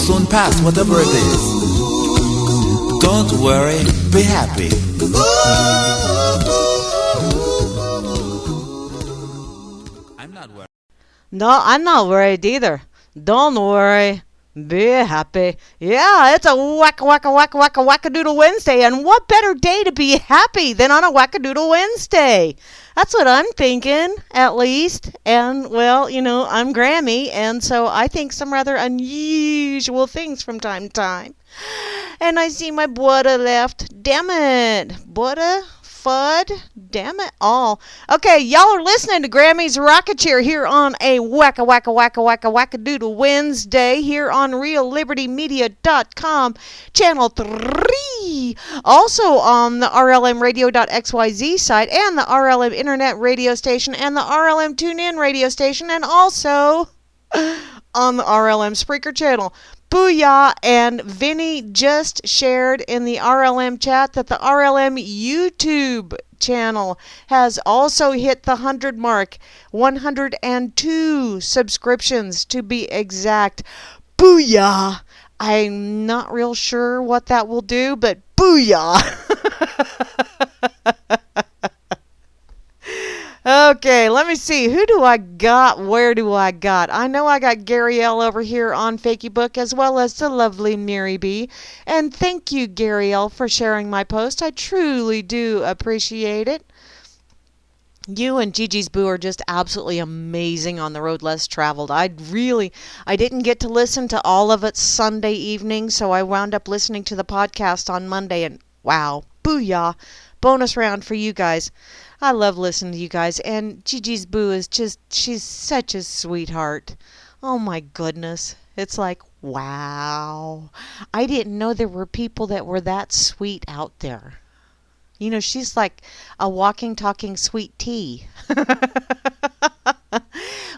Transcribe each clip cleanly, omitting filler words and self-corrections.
soon pass, whatever it is. Don't worry, be happy. I'm not worried. No, I'm not worried either. Don't worry. Be happy. Yeah, it's a whack-a-doodle Wednesday, and what better day to be happy than on a whack-a-doodle Wednesday? That's what I'm thinking, at least. And, well, you know, I'm Grammy, and so I think some rather unusual things from time to time. And I see my Buddha left. Damn it. Buddha? Fud? Damn it all. Okay, y'all are listening to Grammy's Rocket Chair here on a whack-a-doodle Wednesday here on RealLibertyMedia.com, Channel 3. Also on the RLMRadio.xyz site and the RLM Internet Radio Station and the RLM TuneIn Radio Station and also on the RLM Spreaker Channel. Booyah! And Vinny just shared in the RLM chat that the RLM YouTube channel has also hit the 100 mark. 102 subscriptions to be exact. Booyah! I'm not real sure what that will do, but booyah! Okay, let me see. Who do I got? Where do I got? I know I got Gary L. over here on Fakeybook as well as the lovely Mary B. And thank you, Gary L., for sharing my post. I truly do appreciate it. You and Gigi's Boo are just absolutely amazing on the road less traveled. I didn't get to listen to all of it Sunday evening, so I wound up listening to the podcast on Monday, and wow, booyah, bonus round for you guys. I love listening to you guys, and Gigi's Boo is she's such a sweetheart. Oh my goodness. It's like, wow. I didn't know there were people that were that sweet out there. You know, she's like a walking, talking sweet tea.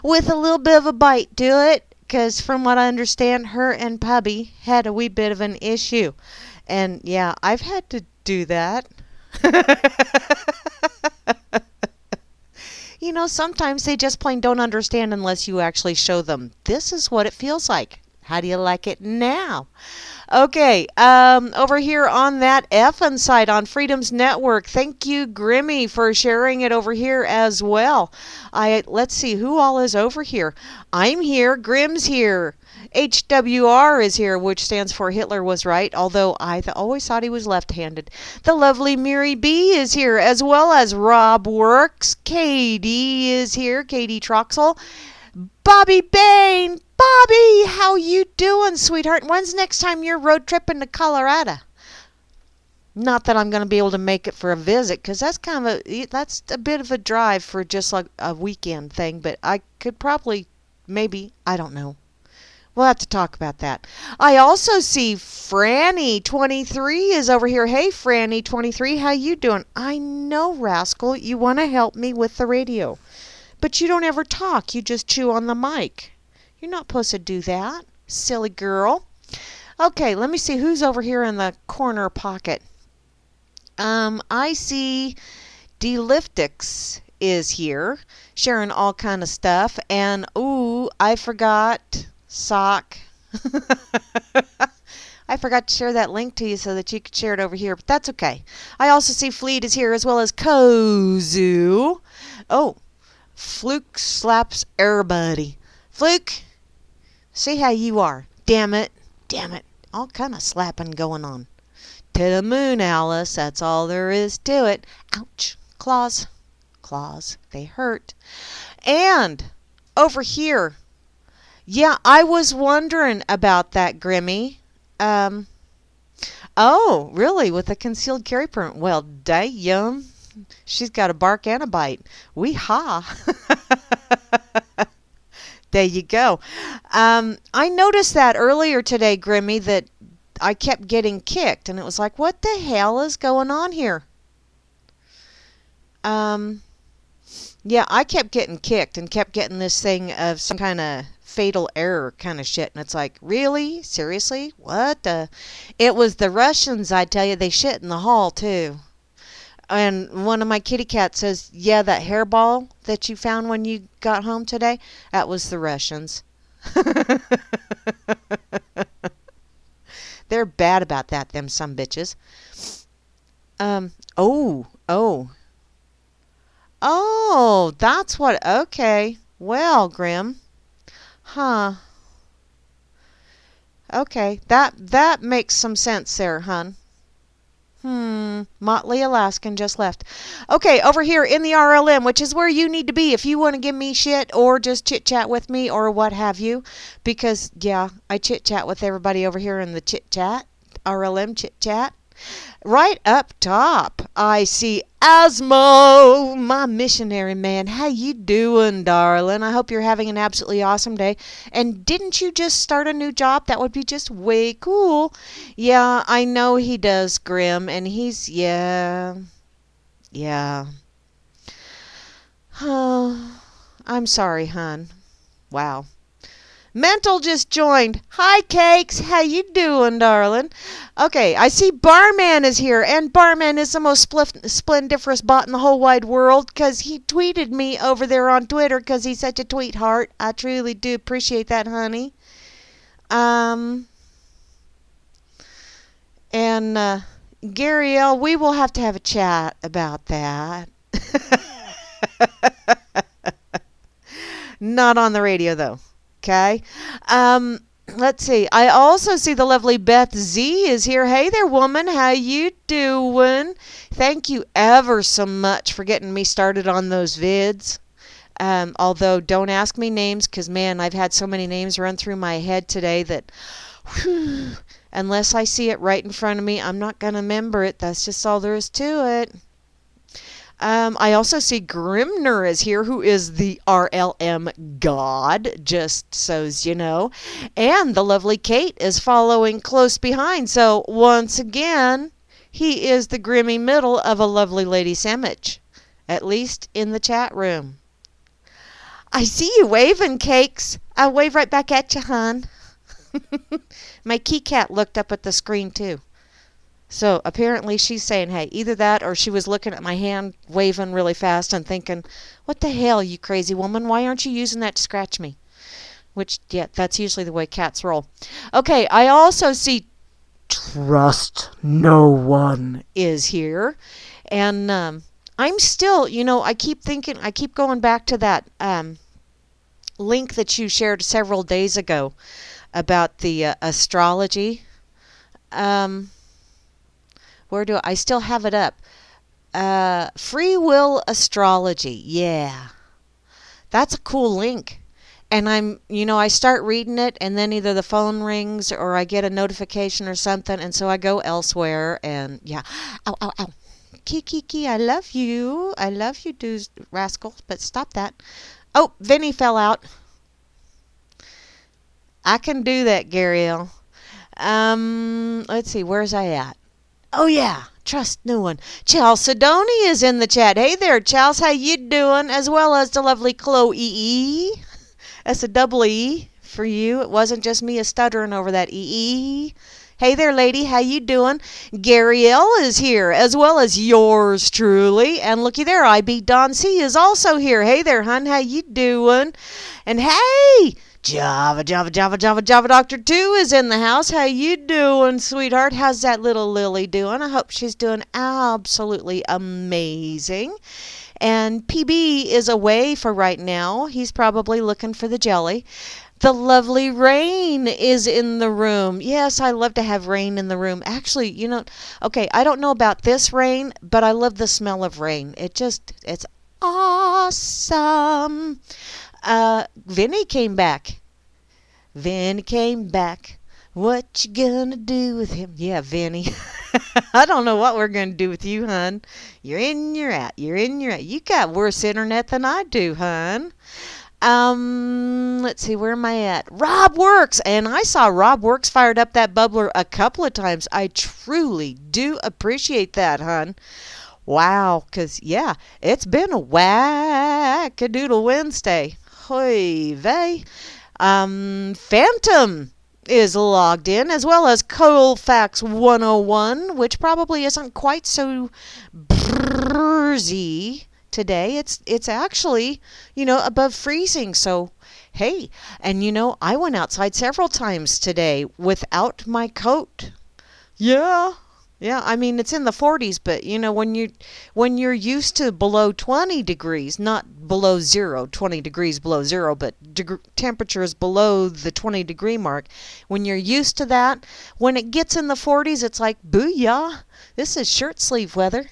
With a little bit of a bite to it, because from what I understand, her and Pubby had a wee bit of an issue. And yeah, I've had to do that. You know, sometimes they just plain don't understand unless you actually show them. This is what it feels like. How do you like it now? Okay, over here on that effin' site on Freedom's Network, thank you, Grimmy, for sharing it over here as well. Let's see, who all is over here? I'm here, Grim's here. HWR is here, which stands for Hitler was right, although I always thought he was left-handed. The lovely Mary B is here, as well as Rob Works. Katie is here, Katie Troxel. Bobby Bain. Bobby, how you doing, sweetheart? When's next time you're road tripping to Colorado? Not that I'm going to be able to make it for a visit, because that's a bit of a drive for just like a weekend thing, but I could probably, maybe, I don't know. We'll have to talk about that. I also see Franny23 is over here. Hey, Franny23, how you doing? I know, Rascal, you want to help me with the radio. But you don't ever talk. You just chew on the mic. You're not supposed to do that, silly girl. Okay, let me see who's over here in the corner pocket. I see Deliftics is here, sharing all kind of stuff. And, ooh, I forgot... Sock. I forgot to share that link to you so that you could share it over here, but that's okay. I also see Fleet is here as well as Kozu. Oh, Fluke slaps everybody. Fluke, see how you are. Damn it. Damn it. All kind of slapping going on. To the moon, Alice. That's all there is to it. Ouch. Claws. Claws. They hurt. And over here, yeah, I was wondering about that, Grimmy. Oh, really? With a concealed carry permit? Well, damn. She's got a bark and a bite. Wee-ha. There you go. I noticed that earlier today, Grimmy, that I kept getting kicked. And it was like, what the hell is going on here? Yeah, I kept getting kicked and kept getting this thing of some kind of fatal error kind of shit. And it's like, really? Seriously? What the? It was the Russians, I tell you. They shit in the hall, too. And one of my kitty cats says, yeah, that hairball that you found when you got home today, that was the Russians. They're bad about that, them some bitches. Oh. Oh, that's what, okay. Well, Grim. Huh. Okay, that makes some sense there, hun. Motley Alaskan just left. Okay, over here in the RLM, which is where you need to be if you want to give me shit or just chit-chat with me or what have you. Because, yeah, I chit-chat with everybody over here in the chit-chat, RLM chit-chat. Right up top, I see Asmo, my missionary man. How you doing, darling? I hope you're having an absolutely awesome day. And didn't you just start a new job? That would be just way cool. Yeah, I know he does, Grim, and he's, yeah. Oh, I'm sorry, hon. Wow. Mental just joined. Hi, Cakes. How you doing, darling? Okay, I see Barman is here, and Barman is the most splendiferous bot in the whole wide world because he tweeted me over there on Twitter because he's such a tweetheart. I truly do appreciate that, honey. And Gary L., we will have to have a chat about that. Not on the radio, though. Okay. Let's see. I also see the lovely Beth Z is here. Hey there, woman. How you doing? Thank you ever so much for getting me started on those vids. Although, don't ask me names because, man, I've had so many names run through my head today that, whew, unless I see it right in front of me, I'm not going to remember it. That's just all there is to it. I also see Grimner is here, who is the RLM god, just so's you know. And the lovely Kate is following close behind. So, once again, he is the Grimmy middle of a lovely lady sandwich, at least in the chat room. I see you waving, Cakes. I'll wave right back at you, hon. My key cat looked up at the screen, too. So apparently she's saying, hey, either that or she was looking at my hand waving really fast and thinking, what the hell, you crazy woman? Why aren't you using that to scratch me? Which, yeah, that's usually the way cats roll. Okay, I also see Trust No One is here. And I'm still, I keep going back to that link that you shared several days ago about the astrology. Where do I still have it up? Free will astrology. Yeah. That's a cool link. And I start reading it and then either the phone rings or I get a notification or something and so I go elsewhere and yeah. Ow, ow, ow. Kiki, I love you. I love you, dudes, rascals, but stop that. Oh, Vinny fell out. I can do that, Gariel. Let's see, where's I at? Oh, yeah. Trust no one. Charles Sidoni is in the chat. Hey there, Charles. How you doing? As well as the lovely Chloe. That's a double E for you. It wasn't just me stuttering over that E. Hey there, lady. How you doing? Gary L. is here, as well as yours truly. And looky there, IB Don C. is also here. Hey there, hun. How you doing? And hey... Java Doctor 2 is in the house. How you doing, sweetheart? How's that little Lily doing? I hope she's doing absolutely amazing. And PB is away for right now. He's probably looking for the jelly. The lovely Rain is in the room. Yes, I love to have rain in the room. Actually, okay, I don't know about this rain, but I love the smell of rain. It's awesome. Vinny came back. What you gonna do with him? Yeah, Vinny. I don't know what we're gonna do with you, hun. You're in, you're out. You got worse internet than I do, hun. Let's see, where am I at? Rob Works, and I saw Rob Works fired up that bubbler a couple of times. I truly do appreciate that, hun. Wow, 'cause yeah, it's been a whack-a-doodle Wednesday. Hoy vey. Phantom is logged in, as well as Colfax 101, which probably isn't quite so bruisey today. It's actually, above freezing. So, hey, and I went outside several times today without my coat. Yeah. Yeah, I mean it's in the 40s, but when you're used to below 20 degrees, not below zero, 20 degrees below zero, but temperatures below the 20-degree mark, when you're used to that, when it gets in the 40s, it's like, booyah, this is shirt sleeve weather.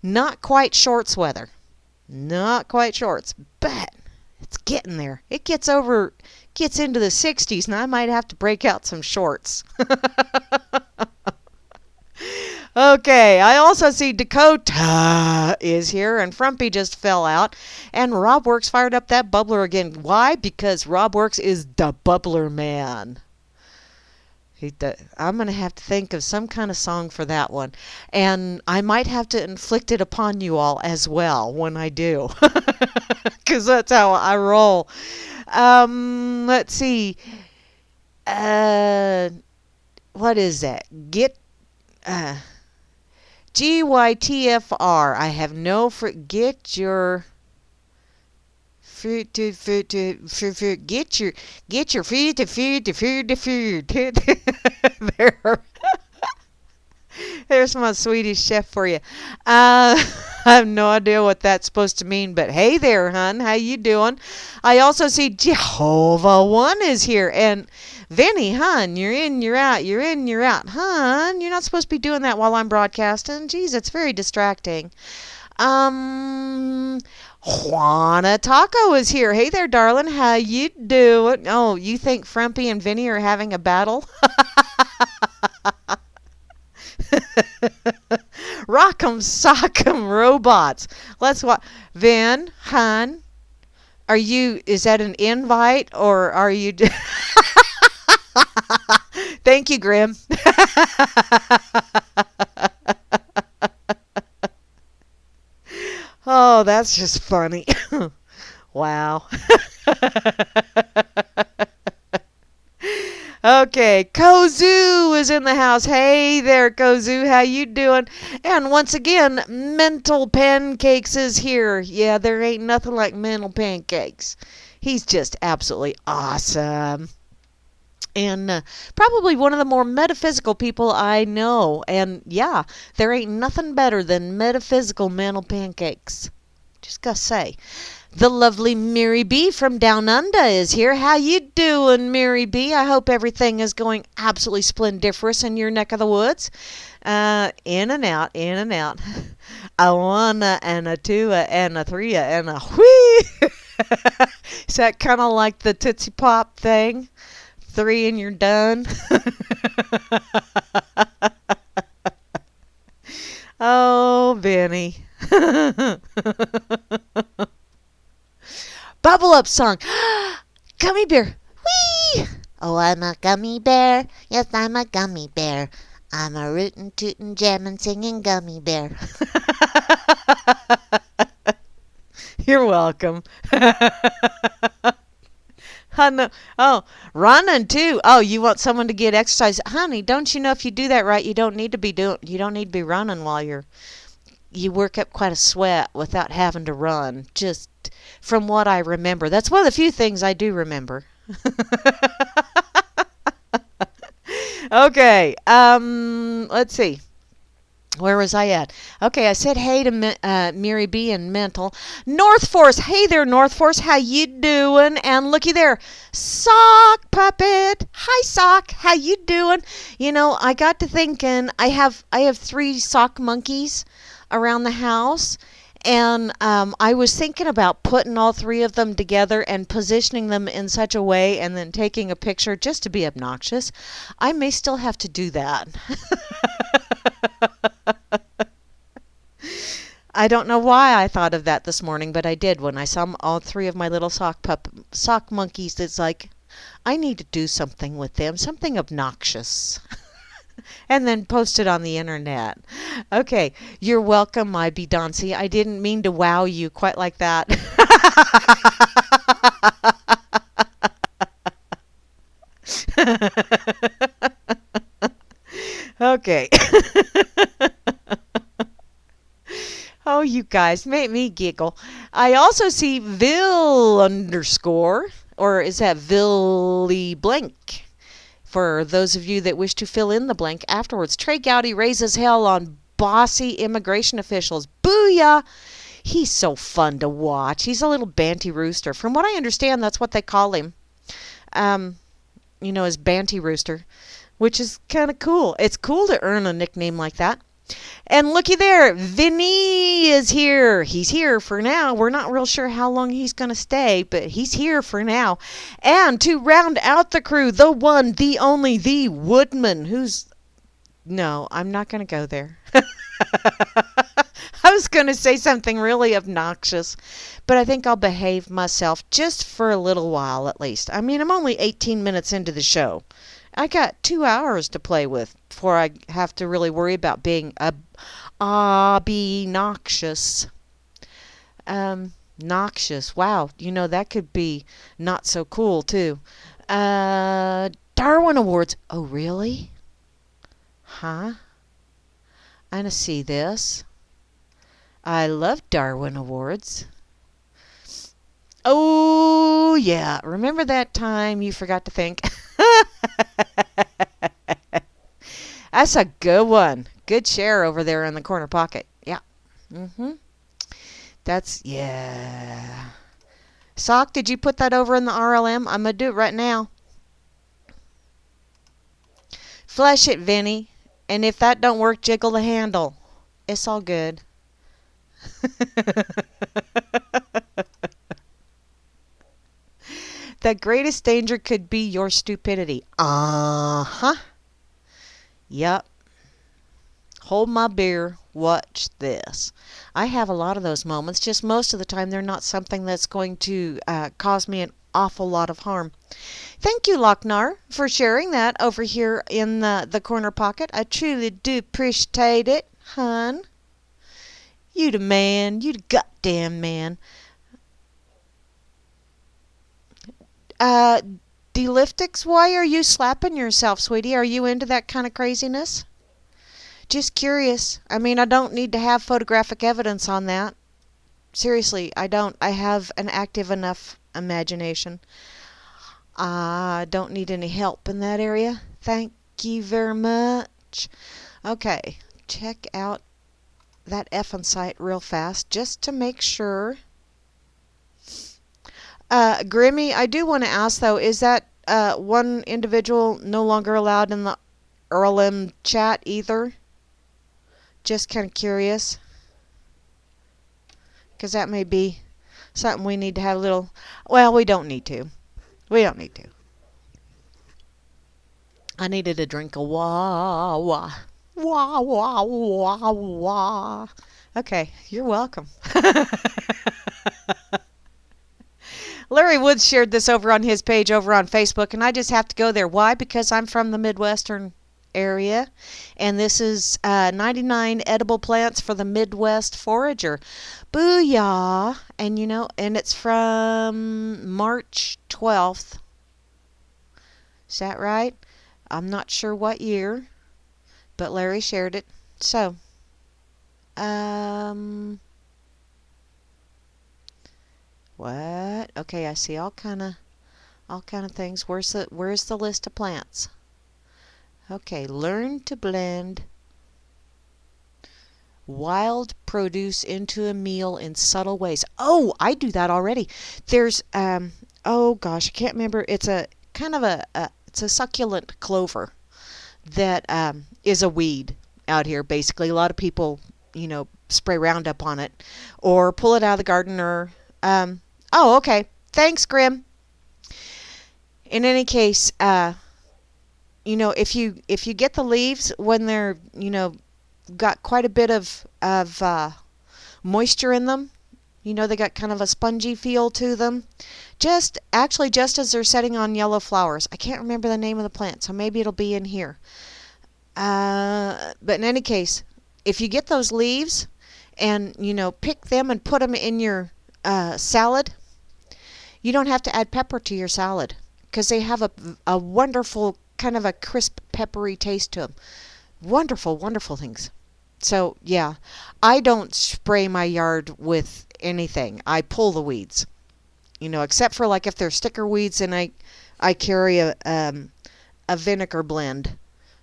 Not quite shorts weather. Not quite shorts, but it's getting there. It gets into the 60s, and I might have to break out some shorts. Okay, I also see Dakota is here, and Frumpy just fell out, and Rob Works fired up that bubbler again. Why? Because Rob Works is the bubbler man. I'm going to have to think of some kind of song for that one, and I might have to inflict it upon you all as well when I do, because that's how I roll. Let's see. What is that? GYTFR. I have no get your food to get your food to food to food to food. There's my Swedish chef for you. I have no idea what that's supposed to mean, but hey there, hun, how you doing? I also see Jehovah One is here, and Vinny, hun, you're in, you're out, you're in, you're out. Hun, you're not supposed to be doing that while I'm broadcasting. Jeez, it's very distracting. Juana Taco is here. Hey there, darling. How you doing? Oh, you think Frumpy and Vinny are having a battle? Rock'em sock'em robots. Let's watch. Vin, hun, is that an invite or are you... Thank you, Grim. Oh, that's just funny. Wow. Okay, Kozu is in the house. Hey there, Kozu. How you doing? And once again, Mental Pancakes is here. Yeah, there ain't nothing like Mental Pancakes. He's just absolutely awesome. And probably one of the more metaphysical people I know. And yeah, there ain't nothing better than metaphysical Mental Pancakes. Just gotta say. The lovely Mary B from Down Under is here. How you doing, Mary B? I hope everything is going absolutely splendiferous in your neck of the woods. In and out, in and out. A one and a two and a three and a whee. Is that kind of like the Tootsie Pop thing? 3 and you're done. Oh, Benny. Bubble up song. Gummy bear. Whee! Oh, I'm a gummy bear. Yes, I'm a gummy bear. I'm a rootin', tootin', jammin', singing gummy bear. You're welcome. Oh, running too. Oh, you want someone to get exercise, honey? Don't you know if you do that right, you don't need to be running while you work up quite a sweat without having to run. Just from what I remember, that's one of the few things I do remember. Okay. Let's see. Where was I at? Okay, I said hey to Mary B and Mental. North Force, hey there, North Force, how you doing? And looky there, Sock Puppet. Hi, Sock, how you doing? You know, I got to thinking, I have 3 sock monkeys around the house, and I was thinking about putting all 3 of them together and positioning them in such a way and then taking a picture just to be obnoxious. I may still have to do that. I don't know why I thought of that this morning, but I did when I saw all 3 of my little sock monkeys. It's like, I need to do something with them, something obnoxious. And then post it on the internet. Okay, you're welcome, my Beyonce. I didn't mean to wow you quite like that. Okay. Oh, you guys make me giggle. I also see Vill _ or is that Villy Blank? for those of you that wish to fill in the blank afterwards. Trey Gowdy raises hell on bossy immigration officials. Booyah! He's so fun to watch. He's a little banty rooster. From what I understand, that's what they call him. His banty rooster, which is kind of cool. It's cool to earn a nickname like that. And looky there, Vinny is here. He's here for now. We're not real sure how long he's going to stay, but he's here for now. And to round out the crew, the one, the only, the Woodman, No, I'm not going to go there. I was going to say something really obnoxious, but I think I'll behave myself just for a little while at least. I mean, I'm only 18 minutes into the show. I got 2 hours to play with before I have to really worry about being obnoxious. Noxious. Wow, that could be not so cool too. Darwin Awards. Oh, really? Huh? I want to see this. I love Darwin Awards. Oh, yeah. Remember that time you forgot to think? That's a good one. Good share over there in the corner pocket. Yeah. Yeah. Sock, did you put that over in the RLM? I'm going to do it right now. Flush it, Vinny. And if that don't work, jiggle the handle. It's all good. The greatest danger could be your stupidity. Uh-huh. Yep. Hold my beer. Watch this. I have a lot of those moments. Just most of the time, they're not something that's going to cause me an awful lot of harm. Thank you, Lochnar, for sharing that over here in the corner pocket. I truly do appreciate it, hon. You the man. You the goddamn man. Deliftics, why are you slapping yourself, sweetie? Are you into that kind of craziness? Just curious. I mean, I don't need to have photographic evidence on that. Seriously, I don't. I have an active enough imagination. I don't need any help in that area. Thank you very much. Okay, check out that effing site real fast just to make sure. Grammy, I do want to ask though, is that one individual no longer allowed in the RLM chat either? Just kind of curious. Because that may be something we need to have a little... Well, we don't need to. We don't need to. I needed a drink of wah wah. Wah wah wah wah. Okay, you're welcome. Larry Woods shared this over on his page over on Facebook, and I just have to go there. Why? Because I'm from the Midwestern area, and this is 99 edible plants for the Midwest forager. Booyah! And and it's from March 12th. Is that right? I'm not sure what year, but Larry shared it. So, what? Okay, I see all kind of things. Where's the list of plants? Okay, learn to blend wild produce into a meal in subtle ways. Oh, I do that already. There's oh gosh, I can't remember. It's a kind of it's a succulent clover that is a weed out here. Basically, a lot of people spray Roundup on it or pull it out of the garden or oh, okay. Thanks, Grim. In any case, if you get the leaves when they're got quite a bit of moisture in them, they got kind of a spongy feel to them. Just as they're setting on yellow flowers. I can't remember the name of the plant, so maybe it'll be in here. But in any case, if you get those leaves and pick them and put them in your salad, you don't have to add pepper to your salad because they have a wonderful kind of a crisp peppery taste to them. Wonderful, wonderful things. So yeah, I don't spray my yard with anything. I pull the weeds, except for like if they're sticker weeds, and I carry a a vinegar blend,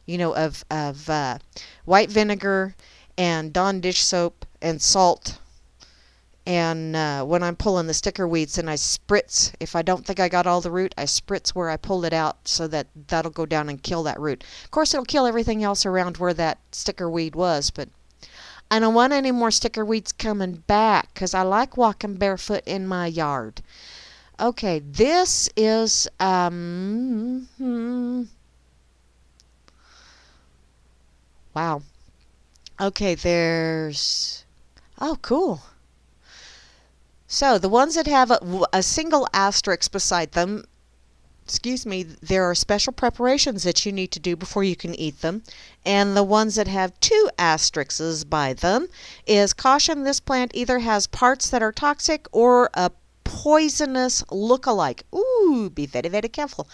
of white vinegar and Dawn dish soap and salt. And when I'm pulling the sticker weeds, and I spritz. If I don't think I got all the root, I spritz where I pulled it out so that'll go down and kill that root. Of course, it'll kill everything else around where that sticker weed was, but I don't want any more sticker weeds coming back because I like walking barefoot in my yard. Okay, this is wow. Okay, oh, cool. So the ones that have a single asterisk beside them, excuse me, there are special preparations that you need to do before you can eat them. And the ones that have two asterisks by them is caution, this plant either has parts that are toxic or a poisonous look-alike. Ooh, be very, very careful.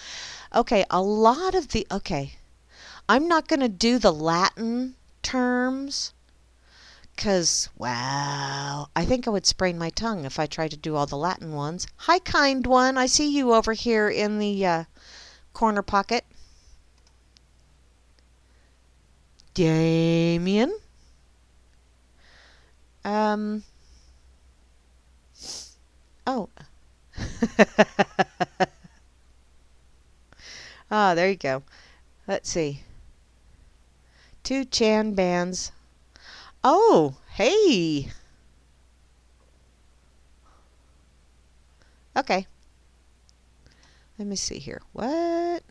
Okay, okay, I'm not going to do the Latin terms because, wow, I think I would sprain my tongue if I tried to do all the Latin ones. Hi, kind one. I see you over here in the corner pocket. Damien. Oh. Ah, there you go. Let's see. Two Chan bands. Oh, hey. Okay. Let me see here. What?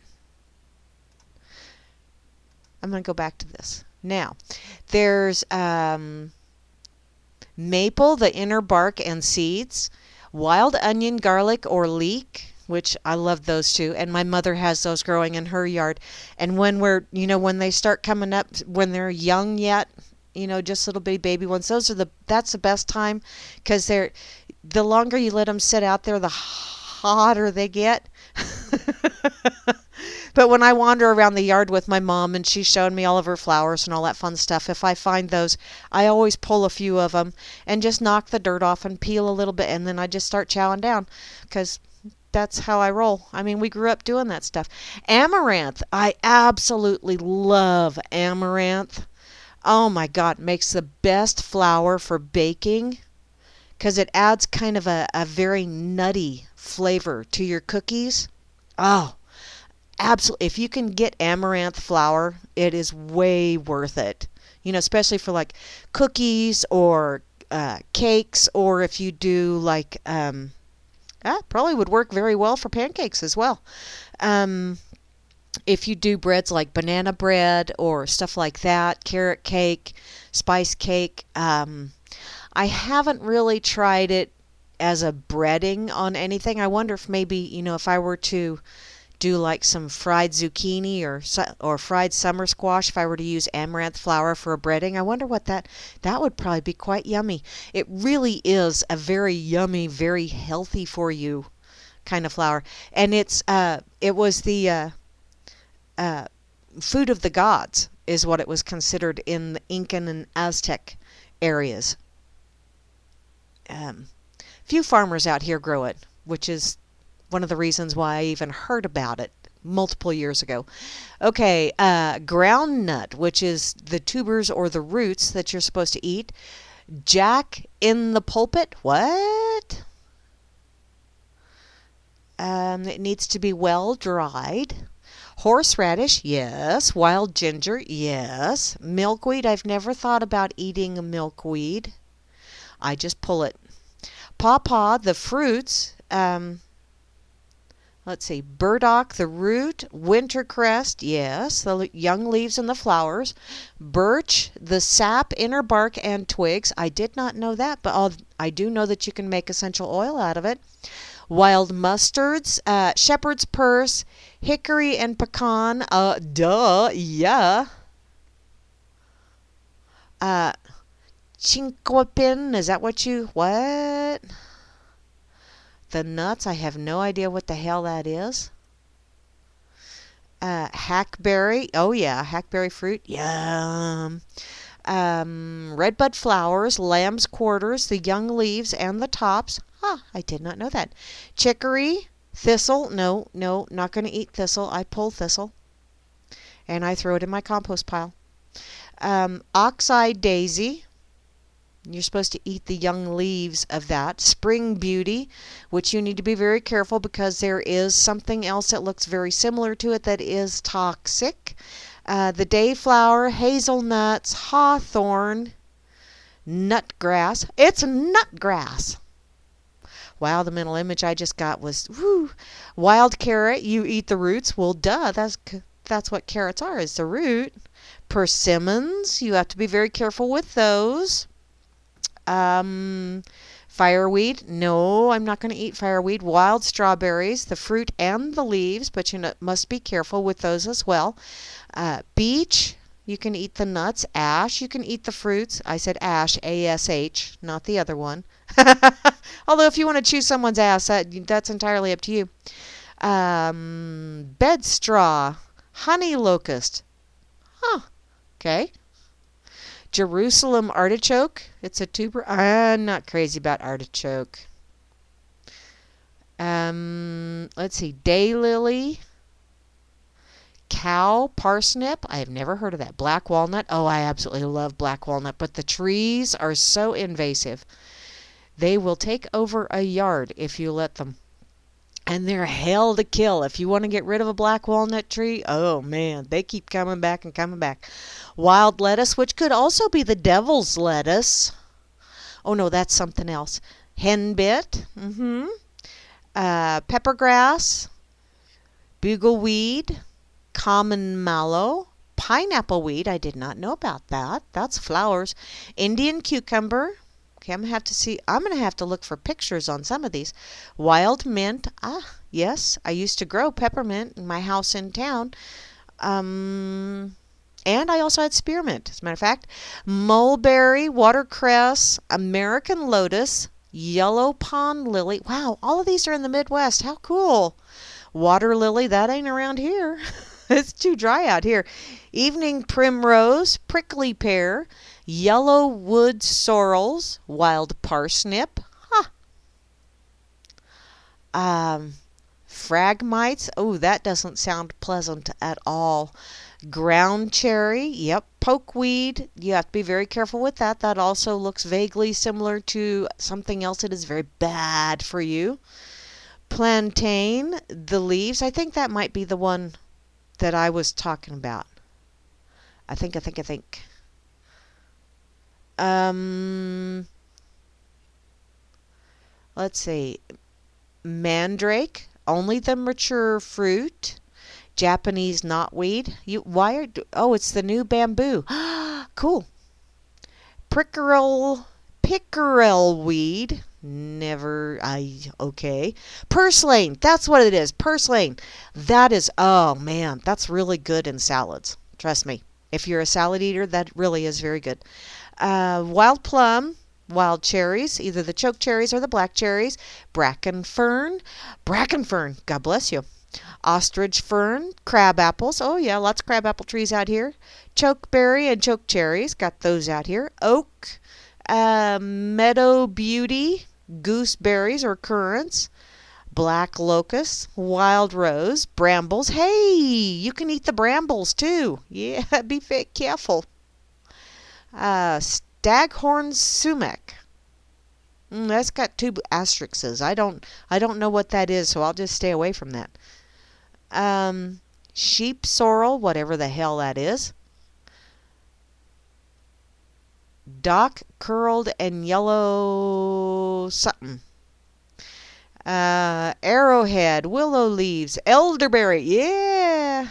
I'm going to go back to this. Now, there's maple, the inner bark and seeds, wild onion, garlic, or leek, which I love those too, and my mother has those growing in her yard. And when when they start coming up, when they're young yet, just little baby ones, that's the best time because the longer you let them sit out there, the hotter they get. But when I wander around the yard with my mom and she's showing me all of her flowers and all that fun stuff, if I find those, I always pull a few of them and just knock the dirt off and peel a little bit, and then I just start chowing down because that's how I roll. I mean, we grew up doing that stuff. Amaranth. I absolutely love amaranth. Oh my God, makes the best flour for baking because it adds kind of a very nutty flavor to your cookies. Oh, absolutely. If you can get amaranth flour, it is way worth it. Especially for like cookies or cakes, or if you do like, probably would work very well for pancakes as well. If you do breads like banana bread or stuff like that, carrot cake, spice cake. I haven't really tried it as a breading on anything. I wonder if maybe, if I were to do like some fried zucchini or fried summer squash, if I were to use amaranth flour for a breading, I wonder what that would probably be quite yummy. It really is a very yummy, very healthy for you kind of flour. And it was the food of the gods is what it was considered in the Incan and Aztec areas. Few farmers out here grow it, which is one of the reasons why I even heard about it multiple years ago. Okay, groundnut, which is the tubers or the roots that you're supposed to eat. Jack in the pulpit. What? It needs to be well dried. Horseradish, yes. Wild ginger, yes. Milkweed, I've never thought about eating a milkweed. I just pull it. Pawpaw, the fruits. Let's see. Burdock, the root. Wintercrest, yes. The young leaves and the flowers. Birch, the sap, inner bark, and twigs. I did not know that, but I do know that you can make essential oil out of it. Wild mustards, shepherd's purse, hickory and pecan, yeah. Chinquapin, is that what? The nuts, I have no idea what the hell that is. Hackberry, oh yeah, hackberry fruit, yum. Redbud flowers, lamb's quarters, the young leaves and the tops. I did not know that. Chicory, thistle, no, not going to eat thistle. I pull thistle. and I throw it in my compost pile. Oxeye daisy. You're supposed to eat the young leaves of that. Spring beauty, which you need to be very careful because there is something else that looks very similar to it that is toxic. The dayflower, hazelnuts, hawthorn, nutgrass. It's nutgrass. Wow, the mental image I just got was, whoo. Wild carrot, you eat the roots. Well, duh, that's what carrots are, is the root. Persimmons, you have to be very careful with those. Fireweed, no, I'm not going to eat fireweed. Wild strawberries, the fruit and the leaves, but you must be careful with those as well. Beech, you can eat the nuts. Ash, you can eat the fruits. I said ash, A-S-H, not the other one. Although if you want to choose someone's ass, that's entirely up to you. Bed straw, honey locust. Huh, okay. Jerusalem artichoke. It's a tuber. I'm not crazy about artichoke. Let's see. Daylily. Cow parsnip. I have never heard of that. Black walnut. Oh, I absolutely love black walnut. But the trees are so invasive. They will take over a yard if you let them. And they're hell to kill. If you want to get rid of a black walnut tree, oh man, they keep coming back and coming back. Wild lettuce, which could also be the devil's lettuce. Oh no, that's something else. Henbit, peppergrass, bugleweed, common mallow, pineapple weed. I did not know about that. That's flowers. Indian cucumber. Okay, I'm going to have to look for pictures on some of these. Wild mint. Ah, yes. I used to grow peppermint in my house in town. And I also had spearmint, as a matter of fact. Mulberry, watercress, American lotus, yellow pond lily. Wow, all of these are in the Midwest. How cool. Water lily, that ain't around here. It's too dry out here. Evening primrose, prickly pear, yellow wood sorrels, wild parsnip, phragmites. Oh, that doesn't sound pleasant at all. Ground cherry, yep. Pokeweed, you have to be very careful with that. That also looks vaguely similar to something else that is very bad for you. Plantain, the leaves. I think that might be the one that I was talking about. I think. Let's see. Mandrake, only the mature fruit. Japanese knotweed. It's the new bamboo. Cool. Pickerel weed. Okay. Purslane, that's what it is. Purslane. That is, oh man, that's really good in salads. Trust me. If you're a salad eater, that really is very good. Wild plum, wild cherries, either the choke cherries or the black cherries. Bracken fern, God bless you. Ostrich fern, crab apples. Oh yeah, lots of crab apple trees out here. Chokeberry and choke cherries, got those out here. Oak, meadow beauty, gooseberries or currants. Black locust, wild rose, brambles. Hey, you can eat the brambles too. Yeah, be careful. Staghorn sumac. That's got 2 asterisks. I don't know what that is, so I'll just stay away from that. Sheep sorrel, whatever the hell that is. Dock curled and yellow something. Arrowhead, willow leaves, elderberry, yeah.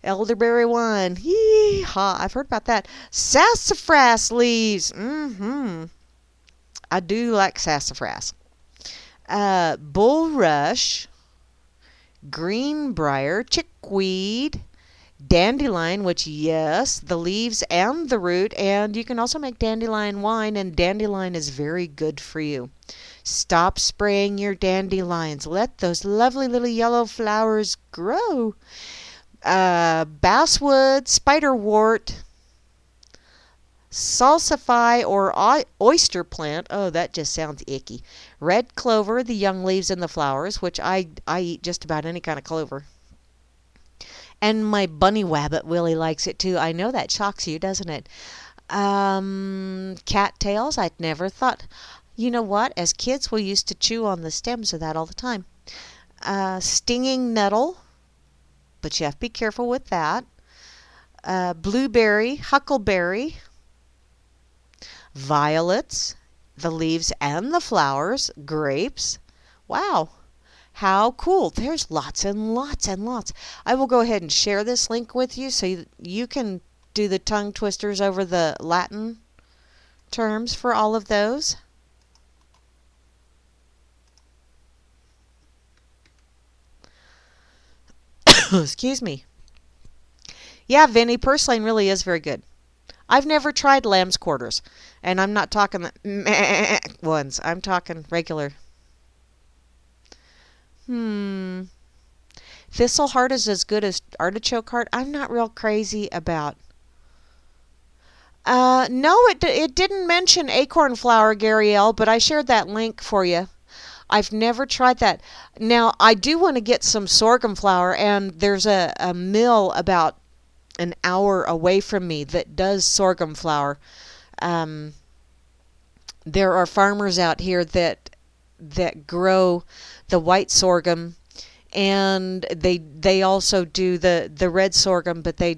Elderberry one, yee-haw, I've heard about that. Sassafras leaves, I do like sassafras. Bulrush, greenbrier, chickweed, dandelion, which yes, the leaves and the root, and you can also make dandelion wine, and dandelion is very good for you. Stop spraying your dandelions. Let those lovely little yellow flowers grow. Basswood, spiderwort, salsify or oyster plant. Oh, that just sounds icky. Red clover, the young leaves and the flowers, which I eat just about any kind of clover. And my bunny wabbit Willie likes it too. I know that shocks you, doesn't it? Cattails, I'd never thought. You know what? As kids, we used to chew on the stems of that all the time. Stinging nettle, but you have to be careful with that. Blueberry, huckleberry, violets, the leaves and the flowers, grapes. Wow, how cool. There's lots and lots and lots. I will go ahead and share this link with you so you can do the tongue twisters over the Latin terms for all of those. Excuse me. Yeah, Vinny, purslane really is very good. I've never tried lamb's quarters, and I'm not talking the meh ones. I'm talking regular. Thistle heart is as good as artichoke heart. I'm not real crazy about. No, it didn't mention acorn flour, Gary L., but I shared that link for you. I've never tried that. Now, I do want to get some sorghum flour, and there's a mill about an hour away from me that does sorghum flour. There are farmers out here that grow the white sorghum, and they also do the red sorghum, but they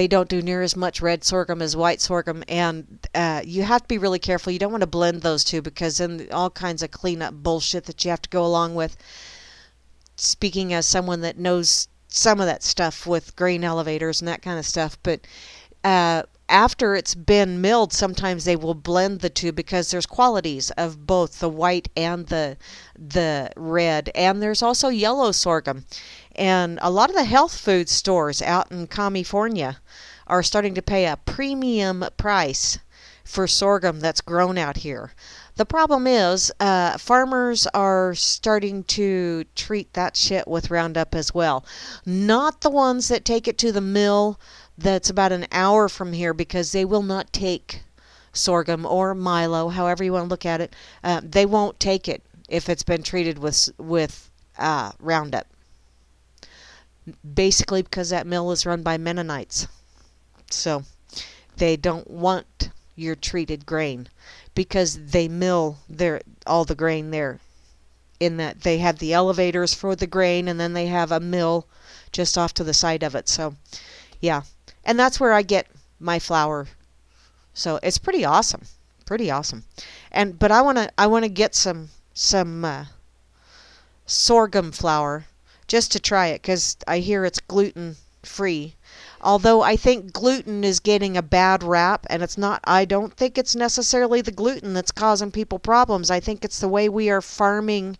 don't do near as much red sorghum as white sorghum, and you have to be really careful. You don't want to blend those two because then all kinds of cleanup bullshit that you have to go along with. Speaking as someone that knows some of that stuff with grain elevators and that kind of stuff, but after it's been milled, sometimes they will blend the two because there's qualities of both the white and the red, and there's also yellow sorghum. And a lot of the health food stores out in California are starting to pay a premium price for sorghum that's grown out here. The problem is farmers are starting to treat that shit with Roundup as well. Not the ones that take it to the mill that's about an hour from here, because they will not take sorghum or milo, however you want to look at it. They won't take it if it's been treated with Roundup. Basically because that mill is run by Mennonites. So they don't want your treated grain because they mill all the grain there. In that they have the elevators for the grain, and then they have a mill just off to the side of it. So yeah, and that's where I get my flour. So it's pretty awesome, pretty awesome. But I wanna get some sorghum flour just to try it, because I hear it's gluten free. Although I think gluten is getting a bad rap, and it's not. I don't think it's necessarily the gluten that's causing people problems. I think it's the way we are farming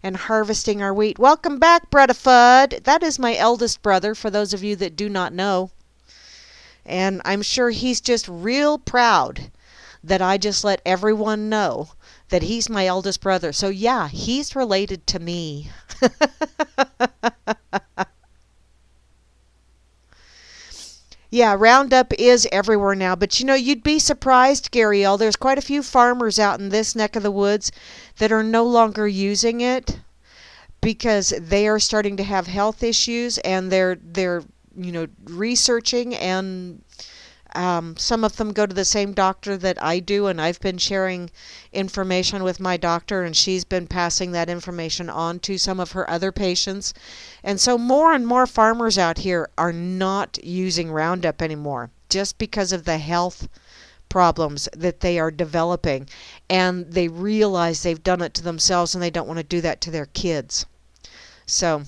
and harvesting our wheat. Welcome back, Bretta Fudd. That is my eldest brother, for those of you that do not know. And I'm sure he's just real proud that I just let everyone know that he's my eldest brother. So yeah, he's related to me. Yeah, Roundup is everywhere now. But you'd be surprised, Gary L. There's quite a few farmers out in this neck of the woods that are no longer using it because they are starting to have health issues, and they're researching, and some of them go to the same doctor that I do, and I've been sharing information with my doctor, and she's been passing that information on to some of her other patients. And so more and more farmers out here are not using Roundup anymore just because of the health problems that they are developing, and they realize they've done it to themselves and they don't want to do that to their kids. So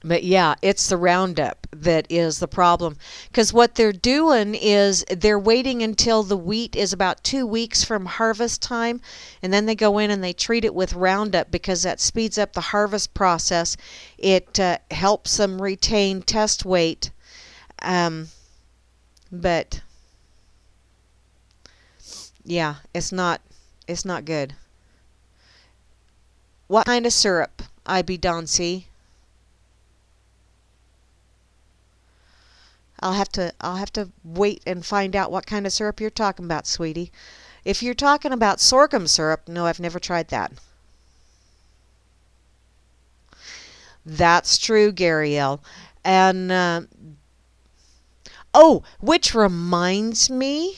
but yeah, it's the Roundup that is the problem. Because what they're doing is they're waiting until the wheat is about 2 weeks from harvest time, and then they go in and they treat it with Roundup because that speeds up the harvest process. It helps them retain test weight. But yeah, it's not good. What kind of syrup, IB Don C? I'll have to wait and find out what kind of syrup you're talking about, sweetie. If you're talking about sorghum syrup, no, I've never tried that. That's true, Gary L. And oh, which reminds me,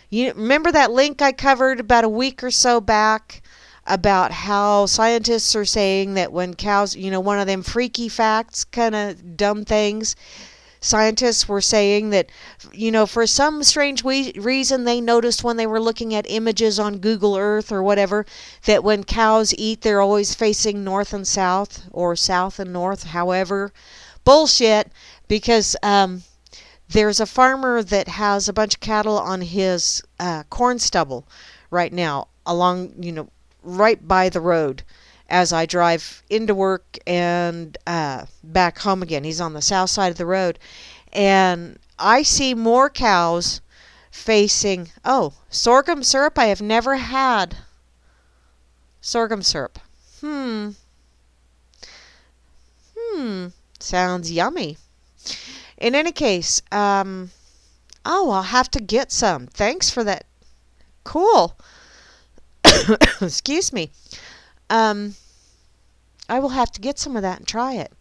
you remember that link I covered about a week or so back about how scientists are saying that when cows, one of them freaky facts, kind of dumb things, scientists were saying that, for some strange reason they noticed when they were looking at images on Google Earth or whatever, that when cows eat, they're always facing north and south, or south and north, however. Bullshit, because there's a farmer that has a bunch of cattle on his corn stubble right now, along, right by the road as I drive into work and back home again. He's on the south side of the road. And I see more cows facing, sorghum syrup. I have never had sorghum syrup. Sounds yummy. In any case, I'll have to get some. Thanks for that. Cool. Excuse me. I will have to get some of that and try it.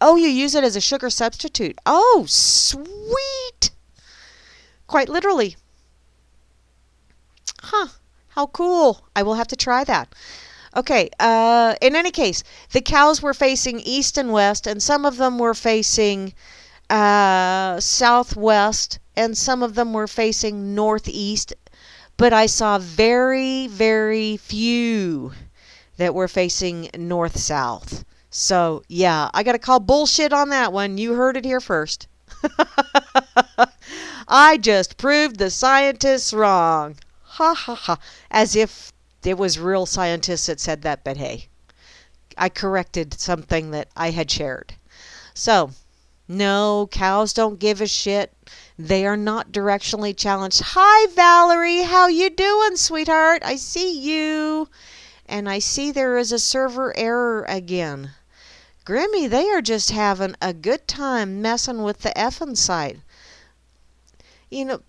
Oh, you use it as a sugar substitute. Oh, sweet. Quite literally. Huh. How cool. I will have to try that. Okay, in any case, the cows were facing east and west, and some of them were facing southwest, and some of them were facing northeast, but I saw very, very few that were facing north-south. So, yeah, I got to call bullshit on that one. You heard it here first. I just proved the scientists wrong. Ha, ha, ha. As if it was real scientists that said that, but hey, I corrected something that I had shared. So, no, cows don't give a shit. They are not directionally challenged. Hi, Valerie. How you doing, sweetheart? I see you. And I see there is a server error again. Grammy, they are just having a good time messing with the effing site.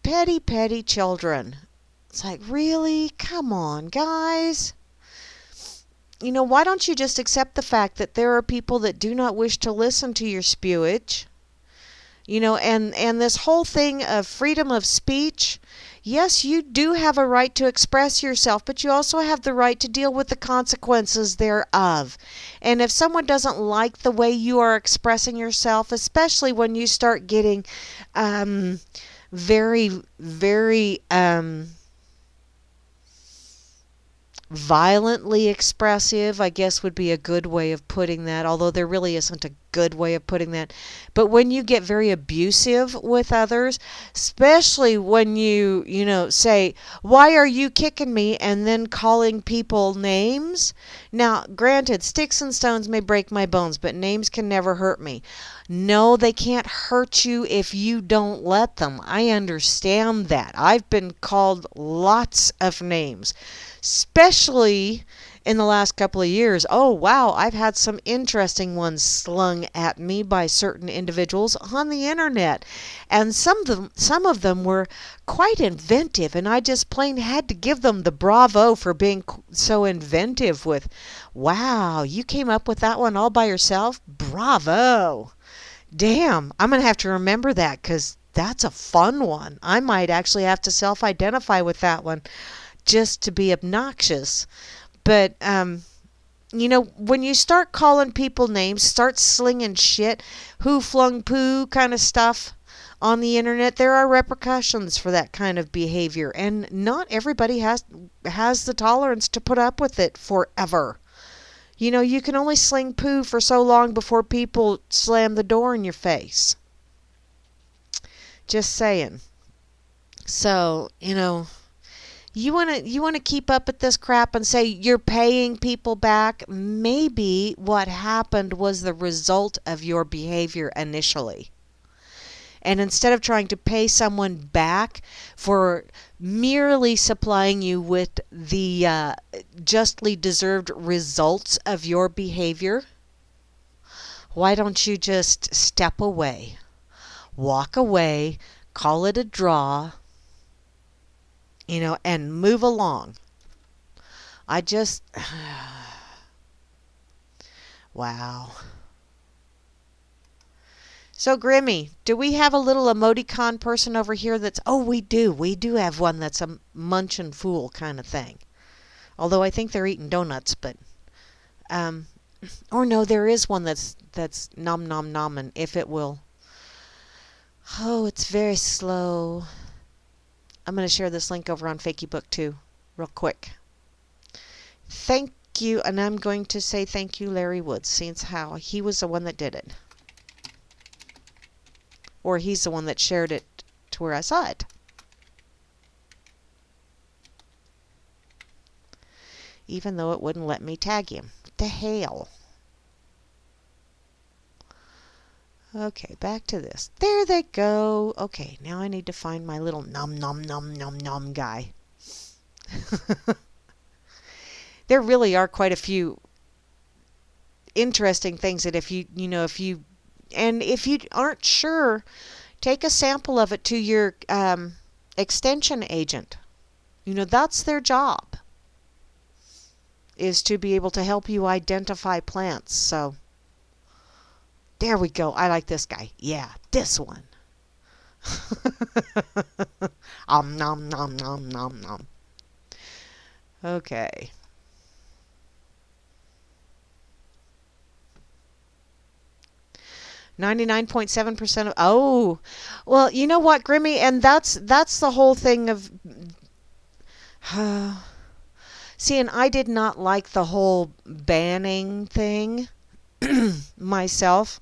Petty, petty children. It's like, really? Come on, guys. Why don't you just accept the fact that there are people that do not wish to listen to your spewage? And this whole thing of freedom of speech, yes, you do have a right to express yourself, but you also have the right to deal with the consequences thereof. And if someone doesn't like the way you are expressing yourself, especially when you start getting very, very violently expressive, I guess would be a good way of putting that, although there really isn't a good way of putting that. But when you get very abusive with others, especially when you say, why are you kicking me, and then calling people names. Now, granted, sticks and stones may break my bones, but names can never hurt me. No, they can't hurt you if you don't let them. I understand that. I've been called lots of names, especially in the last couple of years. Oh, wow, I've had some interesting ones slung at me by certain individuals on the internet. And some of them were quite inventive, and I just plain had to give them the bravo for being so inventive with, wow, you came up with that one all by yourself? Bravo. Damn, I'm going to have to remember that, because that's a fun one. I might actually have to self-identify with that one just to be obnoxious. But, when you start calling people names, start slinging shit, who flung poo kind of stuff on the internet, there are repercussions for that kind of behavior. And not everybody has the tolerance to put up with it forever. You can only sling poo for so long before people slam the door in your face. Just saying. So, you want to keep up at this crap and say you're paying people back? Maybe what happened was the result of your behavior initially. And instead of trying to pay someone back for merely supplying you with the justly deserved results of your behavior, Why don't you just step away, walk away, call it a draw, and move along? I just, wow. So, Grimmy, do we have a little emoticon person over here that's, oh, we do. We do have one that's a munchin' fool kind of thing. Although I think they're eating donuts, but, or no, there is one that's nom nom nom, and if it will. Oh, it's very slow. I'm going to share this link over on Fakeybook too, real quick. Thank you, and I'm going to say thank you, Larry Woods, since how he was the one that did it. Or he's the one that shared it to where I saw it. Even though it wouldn't let me tag him. The hell. Okay, back to this. There they go. Okay, now I need to find my little nom nom nom nom nom guy. There really are quite a few interesting things that if you aren't sure, take a sample of it to your extension agent. That's their job, is to be able to help you identify plants. So there we go. I like this guy. Yeah, this one. Nom nom nom nom nom. Okay. 99.7% of, oh, well, you know what, Grimmy, and that's the whole thing of, see, and I did not like the whole banning thing myself,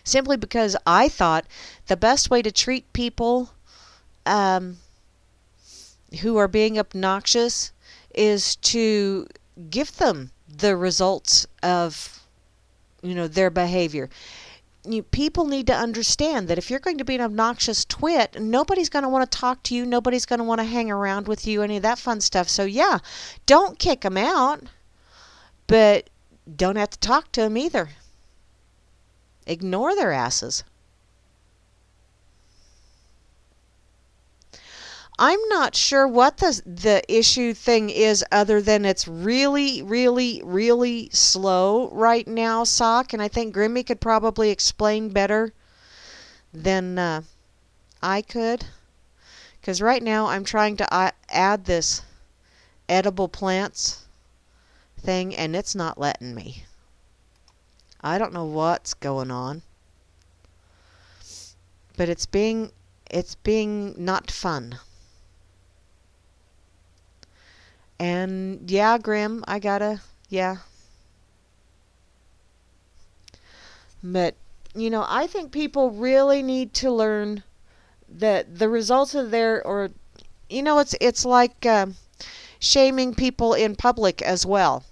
simply because I thought the best way to treat people who are being obnoxious is to give them the results of, their behavior. People need to understand that if you're going to be an obnoxious twit, nobody's going to want to talk to you. Nobody's going to want to hang around with you, any of that fun stuff. So, yeah, don't kick them out, but don't have to talk to them either. Ignore their asses. I'm not sure what the issue thing is, other than it's really, really, really slow right now, Sock, and I think Grimmy could probably explain better than I could. Because right now I'm trying to add this edible plants thing, and it's not letting me. I don't know what's going on. But it's being not fun. And yeah, Grim, yeah. But, I think people really need to learn that the results of it's like shaming people in public as well,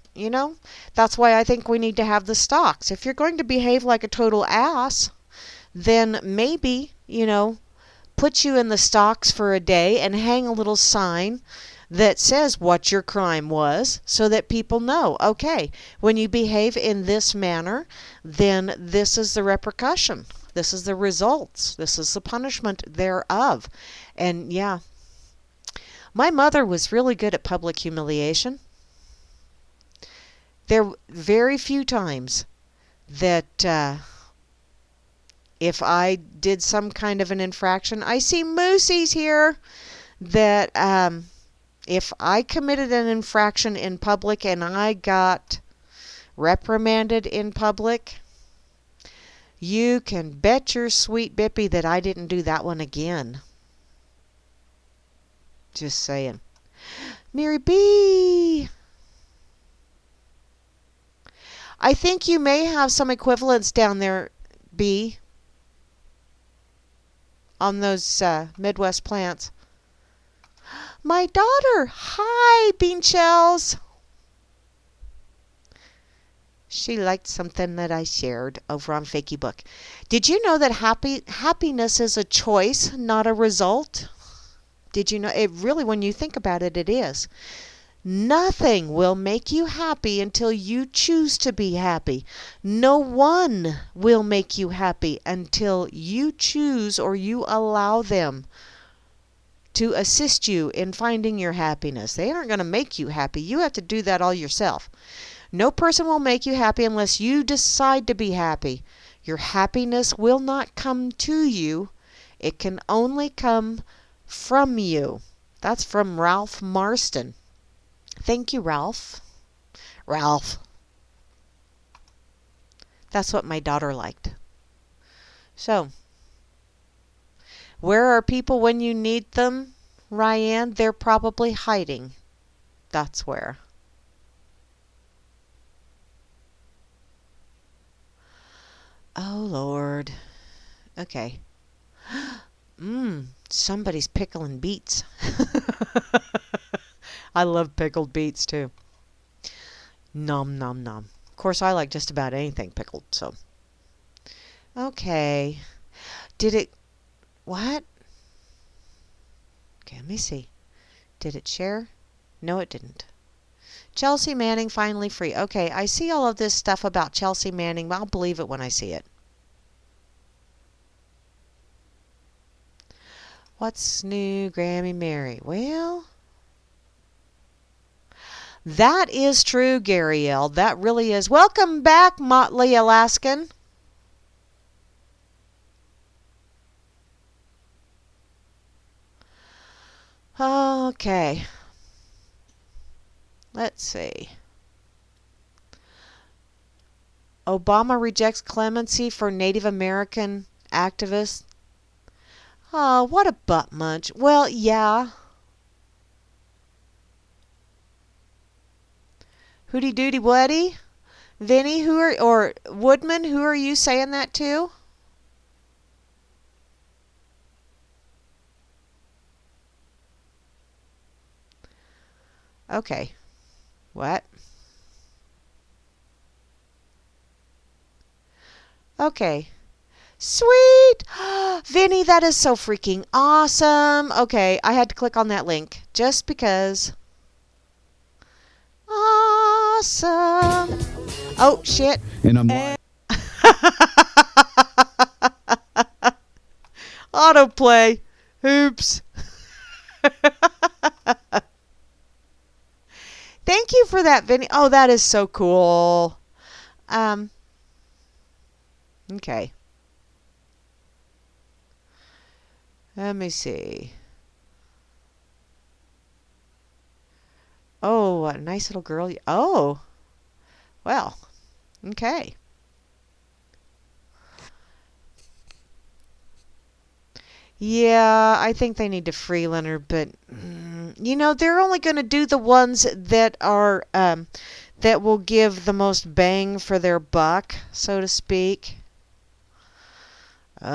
That's why I think we need to have the stocks. If you're going to behave like a total ass, then maybe, put you in the stocks for a day and hang a little sign that says what your crime was, so that people know, okay, when you behave in this manner, then this is the repercussion. This is the results. This is the punishment thereof. And yeah, my mother was really good at public humiliation. There were very few times that if I did some kind of an infraction, I see Moosey's here, that if I committed an infraction in public and I got reprimanded in public, you can bet your sweet bippy that I didn't do that one again. Just saying. Mary B. I think you may have some equivalents down there, B, on those Midwest plants. My daughter! Hi, Bean Shells! She liked something that I shared over on Fakeybook. Did you know that happiness is a choice, not a result? Did you know? It really, when you think about it, it is. Nothing will make you happy until you choose to be happy. No one will make you happy until you choose or you allow them to assist you in finding your happiness. They aren't going to make you happy. You have to do that all yourself. No person will make you happy unless you decide to be happy. Your happiness will not come to you. It can only come from you. That's from Ralph Marston. Thank you, Ralph. Ralph. That's what my daughter liked. So, where are people when you need them, Ryan? They're probably hiding. That's where. Oh, Lord. Okay. Somebody's pickling beets. I love pickled beets, too. Nom, nom, nom. Of course, I like just about anything pickled, so. Okay. Did it... What? Okay, let me see. Did it share? No, it didn't. Chelsea Manning finally free. Okay, I see all of this stuff about Chelsea Manning, but I'll believe it when I see it. What's new, Grammy Mary? Well, that is true, Gary L. That really is. Welcome back, Motley Alaskan. Okay. Let's see. Obama rejects clemency for Native American activists. Oh, what a butt munch. Well, yeah. Hooty doody wuddy? Vinny, or Woodman, who are you saying that to? Okay. What? Okay. Sweet! Vinny, that is so freaking awesome. Okay, I had to click on that link just because. Awesome. Oh, shit. And I'm Autoplay. Oops. Thank you for that, Vinny. Oh, that is so cool. Okay. Let me see. Oh, what a nice little girl. Oh. Well. Okay. Yeah, I think they need to free Leonard, but you know, they're only going to do the ones that are that will give the most bang for their buck, so to speak. Kill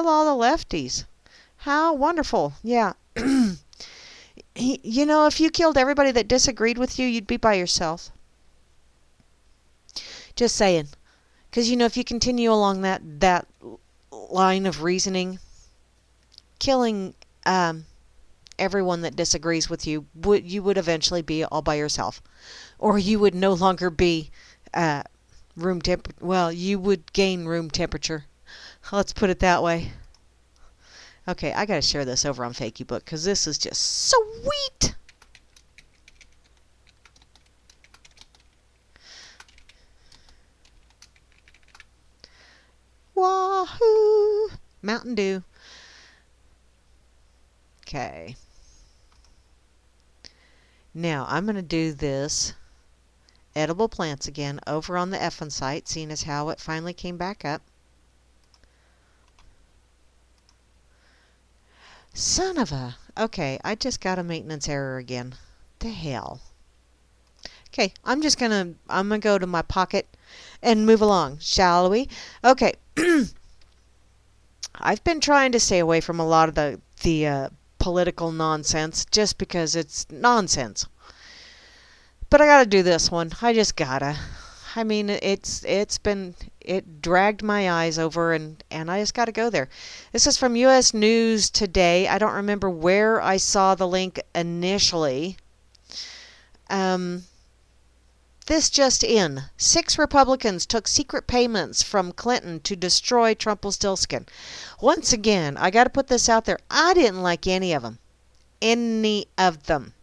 all the lefties. How wonderful. Yeah. You know, if you killed everybody that disagreed with you, you'd be by yourself. Just saying. Because, you know, if you continue along that line of reasoning, killing everyone that disagrees with you, you would eventually be all by yourself. Or you would no longer be room temp. Well, you would gain room temperature. Let's put it that way. Okay, I gotta share this over on Fakey Book because this is just sweet. Wahoo! Mountain Dew. Okay. Now I'm gonna do this edible plants again over on the effing site, seeing as how it finally came back up. Son of a... Okay, I just got a maintenance error again. The hell. Okay, I'm gonna go to my pocket and move along, shall we? Okay. I've been trying to stay away from a lot of the political nonsense just because it's nonsense. But I gotta do this one. I just gotta. I mean, it dragged my eyes over, and I just got to go there. This is from U.S. News Today. I don't remember where I saw the link initially. This just in. 6 Republicans took secret payments from Clinton to destroy Trumpelstiltskin. Once again, I got to put this out there. I didn't like any of them. Any of them.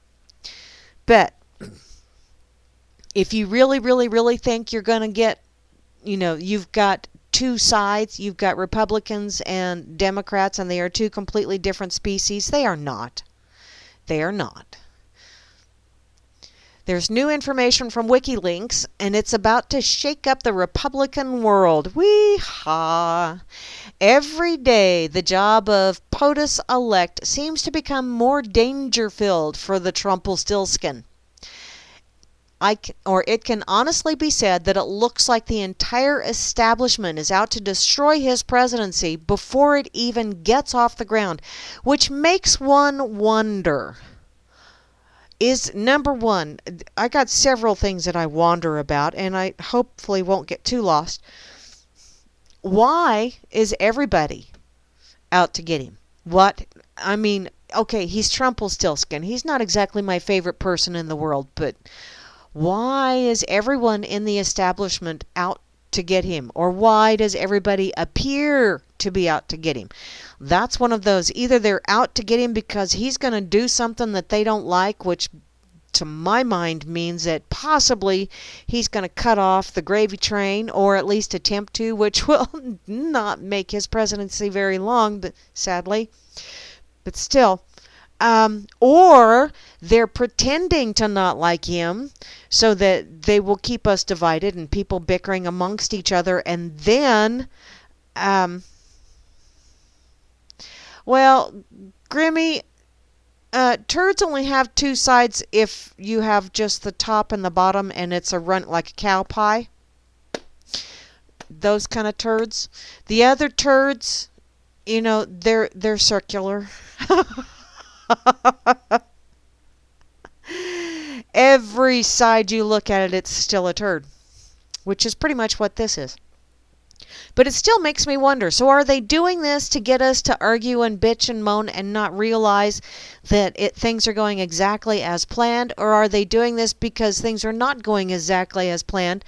But if you really, really, really think you're going to get, you've got two sides. You've got Republicans and Democrats, and they are two completely different species. They are not. They are not. There's new information from WikiLeaks, and it's about to shake up the Republican world. Wee-haw. Every day, the job of POTUS-elect seems to become more danger-filled for the Trumpelstiltskin. It can honestly be said that it looks like the entire establishment is out to destroy his presidency before it even gets off the ground, which makes one wonder. Is number one, I got several things that I wonder about, and I hopefully won't get too lost. Why is everybody out to get him? Okay, he's Trumpelstiltskin. He's not exactly my favorite person in the world, but why is everyone in the establishment out to get him? Or why does everybody appear to be out to get him? That's one of those. Either they're out to get him because he's going to do something that they don't like, which to my mind means that possibly he's going to cut off the gravy train, or at least attempt to, which will not make his presidency very long, but sadly. But still. Or they're pretending to not like him so that they will keep us divided and people bickering amongst each other, and then Grammy, turds only have two sides if you have just the top and the bottom, and it's a run like a cow pie. Those kind of turds. The other turds, they're circular. Every side you look at it, it's still a turd, which is pretty much what this is. But it still makes me wonder, so are they doing this to get us to argue and bitch and moan and not realize that things are going exactly as planned? Or are they doing this because things are not going exactly as planned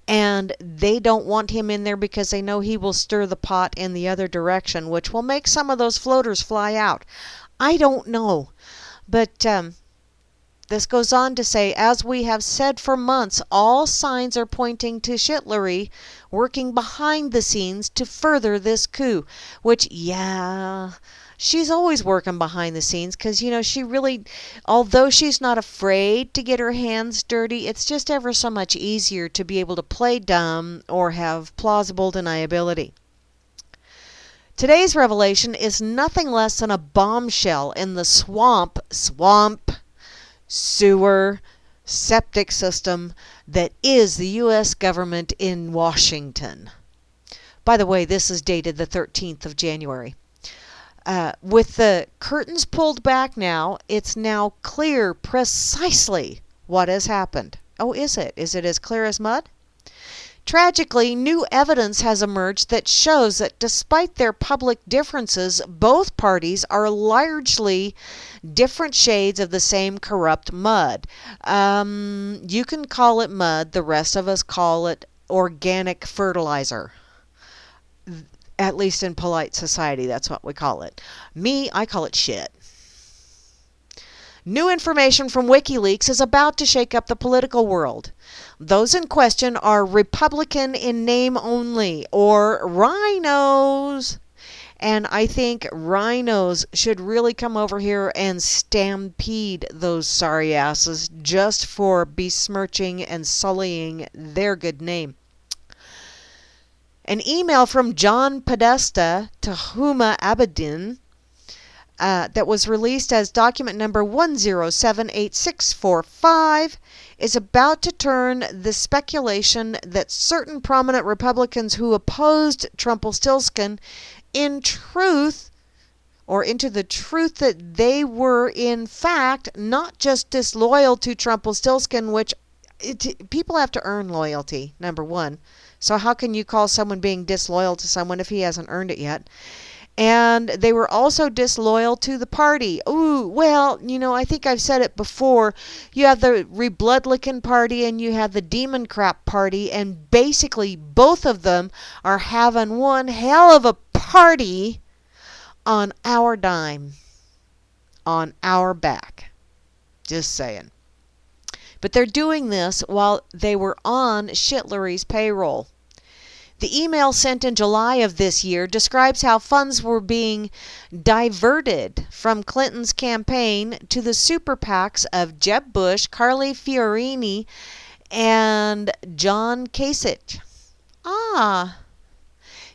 and they don't want him in there because they know he will stir the pot in the other direction, which will make some of those floaters fly out? I don't know. But this goes on to say, as we have said for months, all signs are pointing to Shitlery working behind the scenes to further this coup. Which, yeah, she's always working behind the scenes because, she really, although she's not afraid to get her hands dirty, it's just ever so much easier to be able to play dumb or have plausible deniability. Today's revelation is nothing less than a bombshell in the swamp, sewer, septic system that is the U.S. government in Washington. By the way, this is dated the 13th of January. With the curtains pulled back now, it's now clear precisely what has happened. Oh, is it? Is it as clear as mud? Tragically, new evidence has emerged that shows that despite their public differences, both parties are largely different shades of the same corrupt mud. You can call it mud. The rest of us call it organic fertilizer. At least in polite society, that's what we call it. Me, I call it shit. New information from WikiLeaks is about to shake up the political world. Those in question are Republican in name only, or rhinos. And I think rhinos should really come over here and stampede those sorry asses just for besmirching and sullying their good name. An email from John Podesta to Huma Abedin that was released as document number 1078645 is about to turn the speculation that certain prominent Republicans who opposed Trumpelstiltskin into the truth that they were in fact not just disloyal to Trumpelstiltskin, which people have to earn loyalty, number one. So how can you call someone being disloyal to someone if he hasn't earned it yet? And they were also disloyal to the party. Ooh, well, I think I've said it before. You have the Rebloodlican party and you have the Demon Crap party, and basically both of them are having one hell of a party on our dime, on our back. Just saying. But they're doing this while they were on Shitlery's payroll. The email sent in July of this year describes how funds were being diverted from Clinton's campaign to the super PACs of Jeb Bush, Carly Fiorina, and John Kasich.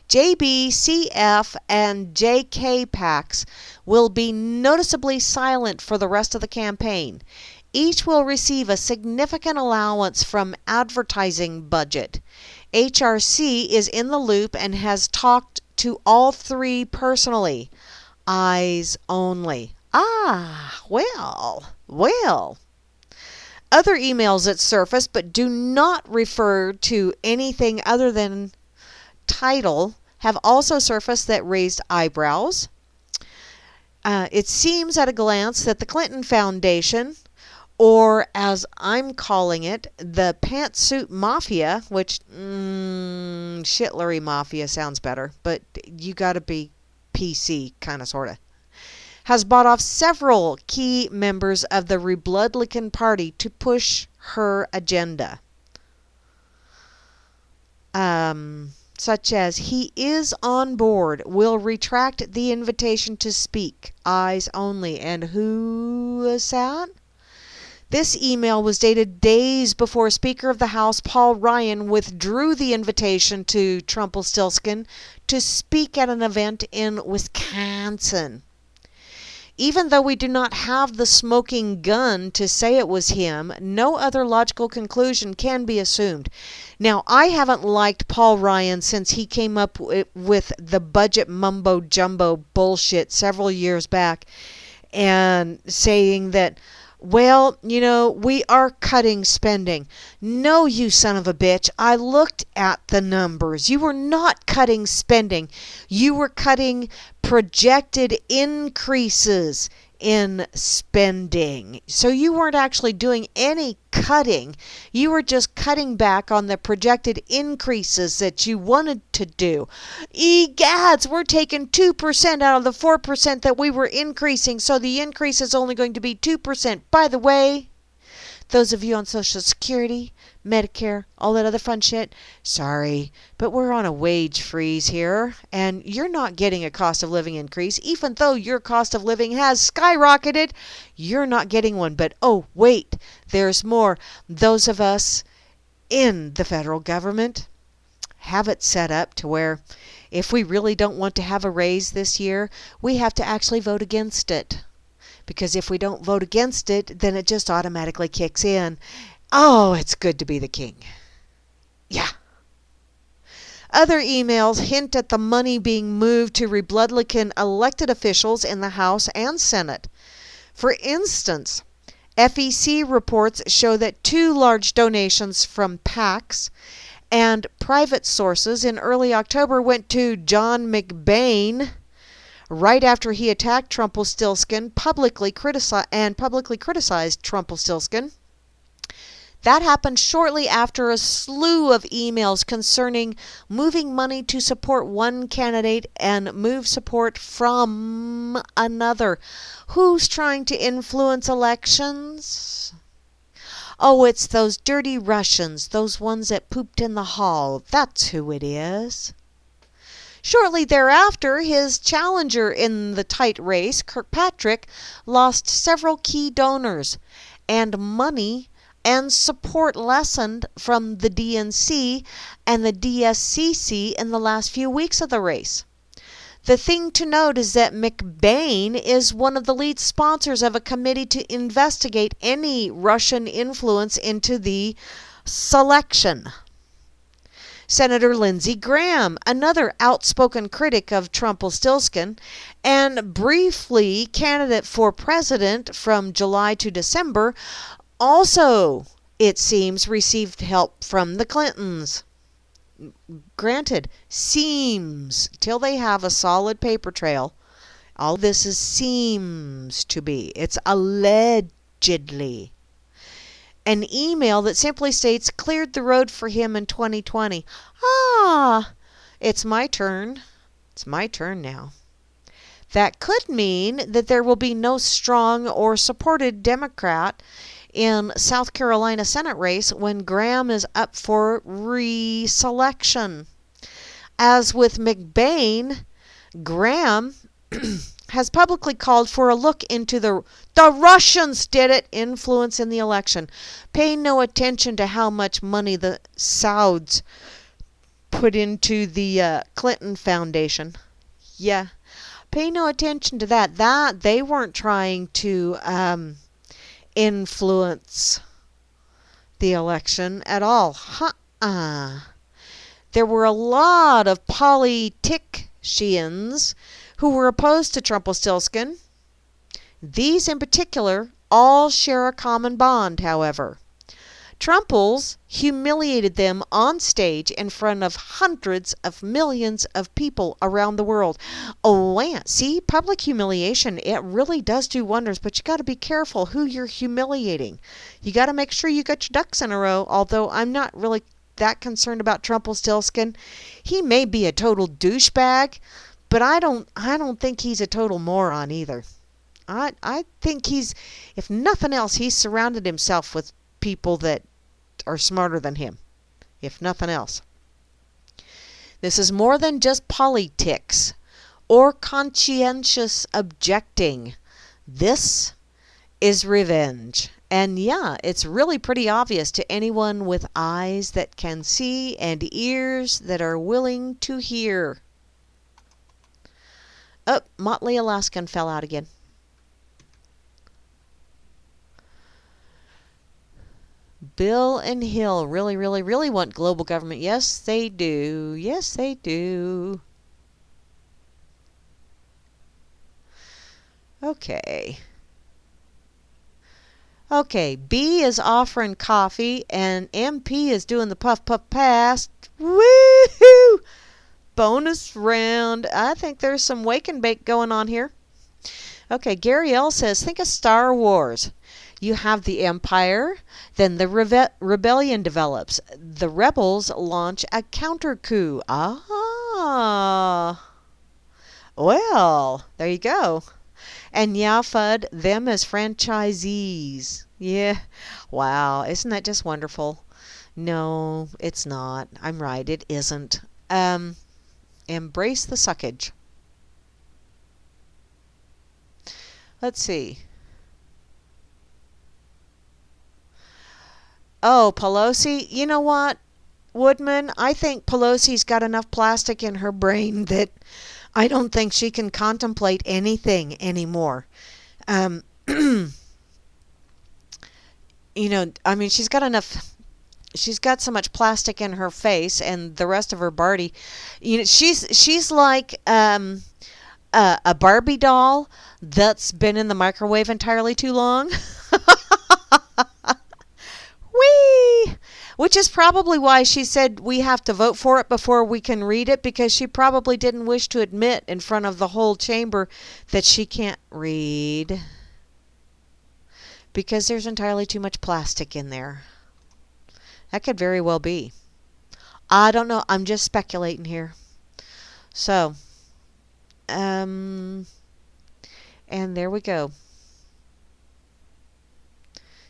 JB, CF, and JK PACs will be noticeably silent for the rest of the campaign. Each will receive a significant allowance from advertising budget. HRC is in the loop and has talked to all three personally. Eyes only. Well. Other emails that surface but do not refer to anything other than title have also surfaced that raised eyebrows. It seems at a glance that the Clinton Foundation, or as I'm calling it, the Pantsuit Mafia, which Shitlery Mafia sounds better, but you gotta be PC, kinda sorta, has bought off several key members of the Rebloodlican party to push her agenda. Such as, he is on board, will retract the invitation to speak, eyes only. And who is that? This email was dated days before Speaker of the House Paul Ryan withdrew the invitation to Trumpelstiltskin to speak at an event in Wisconsin. Even though we do not have the smoking gun to say it was him, no other logical conclusion can be assumed. Now, I haven't liked Paul Ryan since he came up with the budget mumbo-jumbo bullshit several years back and saying that, well, we are cutting spending. No, you son of a bitch. I looked at the numbers. You were not cutting spending. You were cutting projected increases in spending. So you weren't actually doing any cutting. You were just cutting back on the projected increases that you wanted to do. Egads, we're taking 2% out of the 4% that we were increasing, so the increase is only going to be 2%. By the way, those of you on Social Security, Medicare, all that other fun shit, sorry, but we're on a wage freeze here, and you're not getting a cost of living increase. Even though your cost of living has skyrocketed, you're not getting one. But oh, wait, there's more. Those of us in the federal government have it set up to where if we really don't want to have a raise this year, we have to actually vote against it. Because if we don't vote against it, then it just automatically kicks in. Oh, it's good to be the king. Yeah. Other emails hint at the money being moved to Rebloodlican elected officials in the House and Senate. For instance, FEC reports show that 2 large donations from PACs and private sources in early October went to John McBain, right after he attacked Trumpelstiltskin, publicly criticized Trumpelstiltskin. That happened shortly after a slew of emails concerning moving money to support one candidate and move support from another. Who's trying to influence elections? Oh, it's those dirty Russians, those ones that pooped in the hall. That's who it is. Shortly thereafter, his challenger in the tight race, Kirkpatrick, lost several key donors, and money and support lessened from the DNC and the DSCC in the last few weeks of the race. The thing to note is that McBain is one of the lead sponsors of a committee to investigate any Russian influence into the selection. Senator Lindsey Graham, another outspoken critic of Trumpelstiltskin and briefly candidate for president from July to December, also it seems, received help from the Clintons. Granted, seems, till they have a solid paper trail. All this is seems to be. It's allegedly. An email that simply states cleared the road for him in 2020. Ah, it's my turn. It's my turn now. That could mean that there will be no strong or supported Democrat in South Carolina Senate race when Graham is up for re-selection. As with McBain, Graham has publicly called for a look into the Russians did it influence in the election. Pay no attention to how much money the Sauds put into the Clinton Foundation. Yeah, pay no attention to that. That they weren't trying to influence the election at all. There were a lot of politicians who were opposed to Trumpelstiltskin. These in particular all share a common bond, however. Trumpels humiliated them on stage in front of hundreds of millions of people around the world. Oh, yeah. See, public humiliation, it really does do wonders, but you got to be careful who you're humiliating. You got to make sure you got your ducks in a row, although I'm not really that concerned about Trumpelstiltskin. He may be a total douchebag, but I don't think he's a total moron either. I think he's, if nothing else, he's surrounded himself with people that are smarter than him, if nothing else. This is more than just politics or conscientious objecting. This is revenge. And yeah, it's really pretty obvious to anyone with eyes that can see and ears that are willing to hear. Oh, Motley Alaskan fell out again. Bill and Hill really, really, really want global government. Yes, they do. Yes, they do. Okay. Okay, B is offering coffee and MP is doing the puff puff pass. Woohoo! Bonus round. I think there's some wake and bake going on here. Okay, Gary L says, think of Star Wars. You have the Empire, then the rebellion develops. The rebels launch a counter coup. Ah. Well, there you go. And Yafud, them as franchisees. Yeah. Wow, isn't that just wonderful? No, it's not. I'm right, it isn't. Embrace the suckage. Let's see. Oh, Pelosi, you know what, Woodman? I think Pelosi's got enough plastic in her brain that I don't think she can contemplate anything anymore. You know, I mean, she's got so much plastic in her face and the rest of her body. You know, she's like a Barbie doll that's been in the microwave entirely too long. Whee! Which is probably why she said we have to vote for it before we can read it, because she probably didn't wish to admit in front of the whole chamber that she can't read. Because there's entirely too much plastic in there. That could very well be. I don't know. I'm just speculating here. So, and there we go.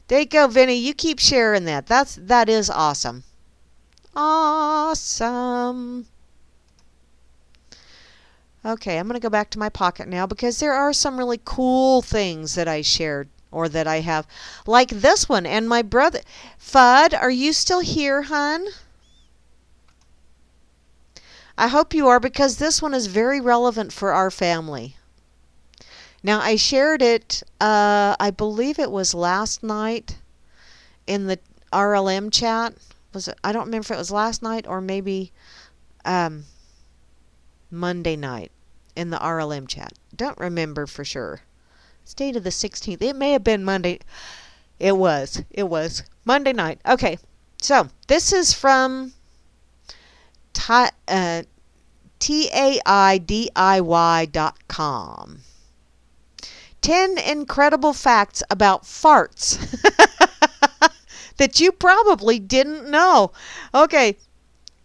There you go, Vinny. You keep sharing that. That is awesome. Awesome. Okay, I'm going to go back to my pocket now because there are some really cool things that I shared or that I have. Like this one. And my brother... Fudd, are you still here, hon? I hope you are, because this one is very relevant for our family. Now, I shared it, I believe it was last night in the RLM chat. I don't remember if it was last night or maybe Monday night in the RLM chat. Don't remember for sure. It's dated the 16th. It may have been Monday. It was. It was. Monday night. Okay. So, this is from TAIDIY.com. 10 incredible facts about farts that you probably didn't know. Okay.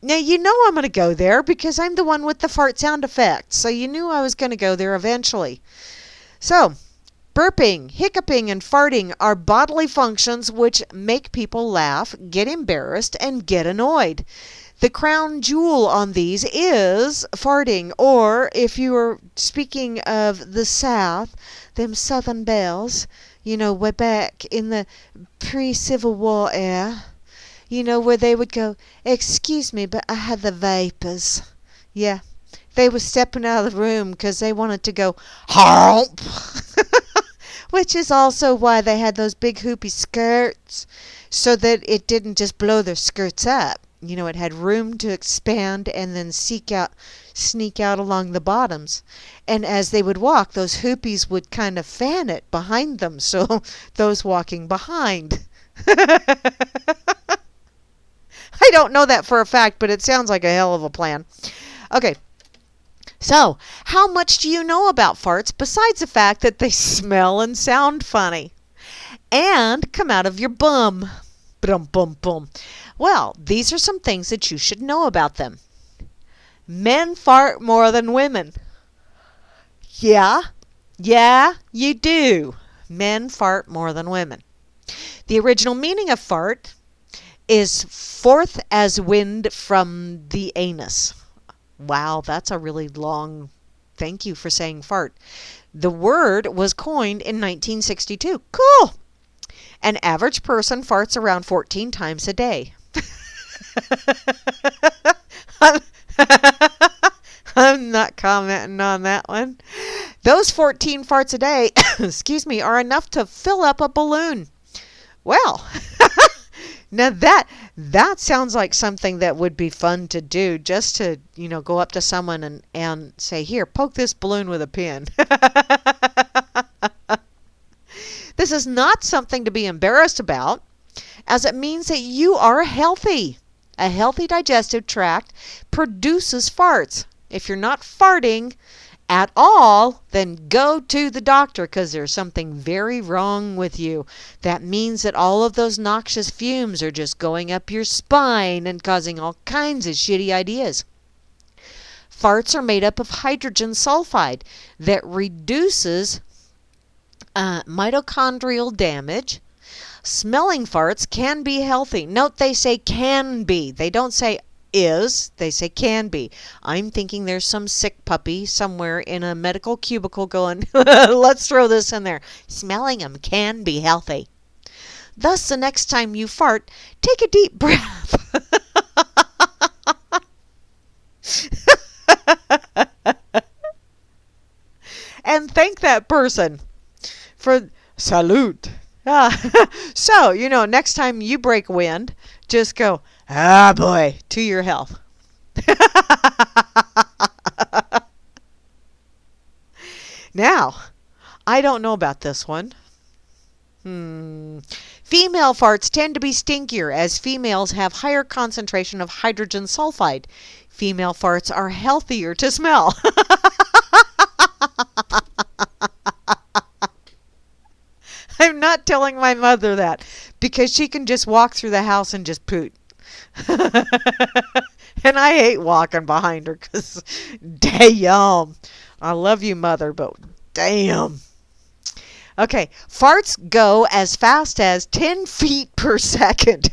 Now, you know I'm going to go there because I'm the one with the fart sound effects. So you knew I was going to go there eventually. So, burping, hiccuping, and farting are bodily functions which make people laugh, get embarrassed, and get annoyed. The crown jewel on these is farting, or if you are speaking of the South, them Southern belles, you know, way back in the pre-Civil War era, you know, where they would go, "Excuse me, but I had the vapors." Yeah, they were stepping out of the room because they wanted to go, "Hump!" Which is also why they had those big hoopy skirts, so that it didn't just blow their skirts up. You know, it had room to expand and then sneak out along the bottoms. And as they would walk, those hoopies would kind of fan it behind them, so those walking behind. I don't know that for a fact, but it sounds like a hell of a plan. Okay. So, how much do you know about farts besides the fact that they smell and sound funny? And come out of your bum. Bum, bum, bum. Well, these are some things that you should know about them. Men fart more than women. Yeah, you do. Men fart more than women. The original meaning of fart is forth as wind from the anus. Wow, that's a really long thank you for saying fart. The word was coined in 1962. Cool! An average person farts around 14 times a day. I'm not commenting on that one. Those 14 farts a day, excuse me, are enough to fill up a balloon. Well, now that sounds like something that would be fun to do, just to, you know, go up to someone and say, "Here, poke this balloon with a pin." This is not something to be embarrassed about, as it means that you are healthy. A healthy digestive tract produces farts. If you're not farting at all, then go to the doctor because there's something very wrong with you. That means that all of those noxious fumes are just going up your spine and causing all kinds of shitty ideas. Farts are made up of hydrogen sulfide that reduces mitochondrial damage. Smelling farts can be healthy. Note they say can be. They don't say is. They say can be. I'm thinking there's some sick puppy somewhere in a medical cubicle going, let's throw this in there. Smelling them can be healthy. Thus, the next time you fart, take a deep breath. And thank that person for salute. So, you know, next time you break wind, just go, "Ah, boy," to your health. Now, I don't know about this one. Female farts tend to be stinkier as females have higher concentration of hydrogen sulfide. Female farts are healthier to smell. I'm not telling my mother that because she can just walk through the house and just poot. And I hate walking behind her because, damn, I love you, mother, but damn. Okay, farts go as fast as 10 feet per second.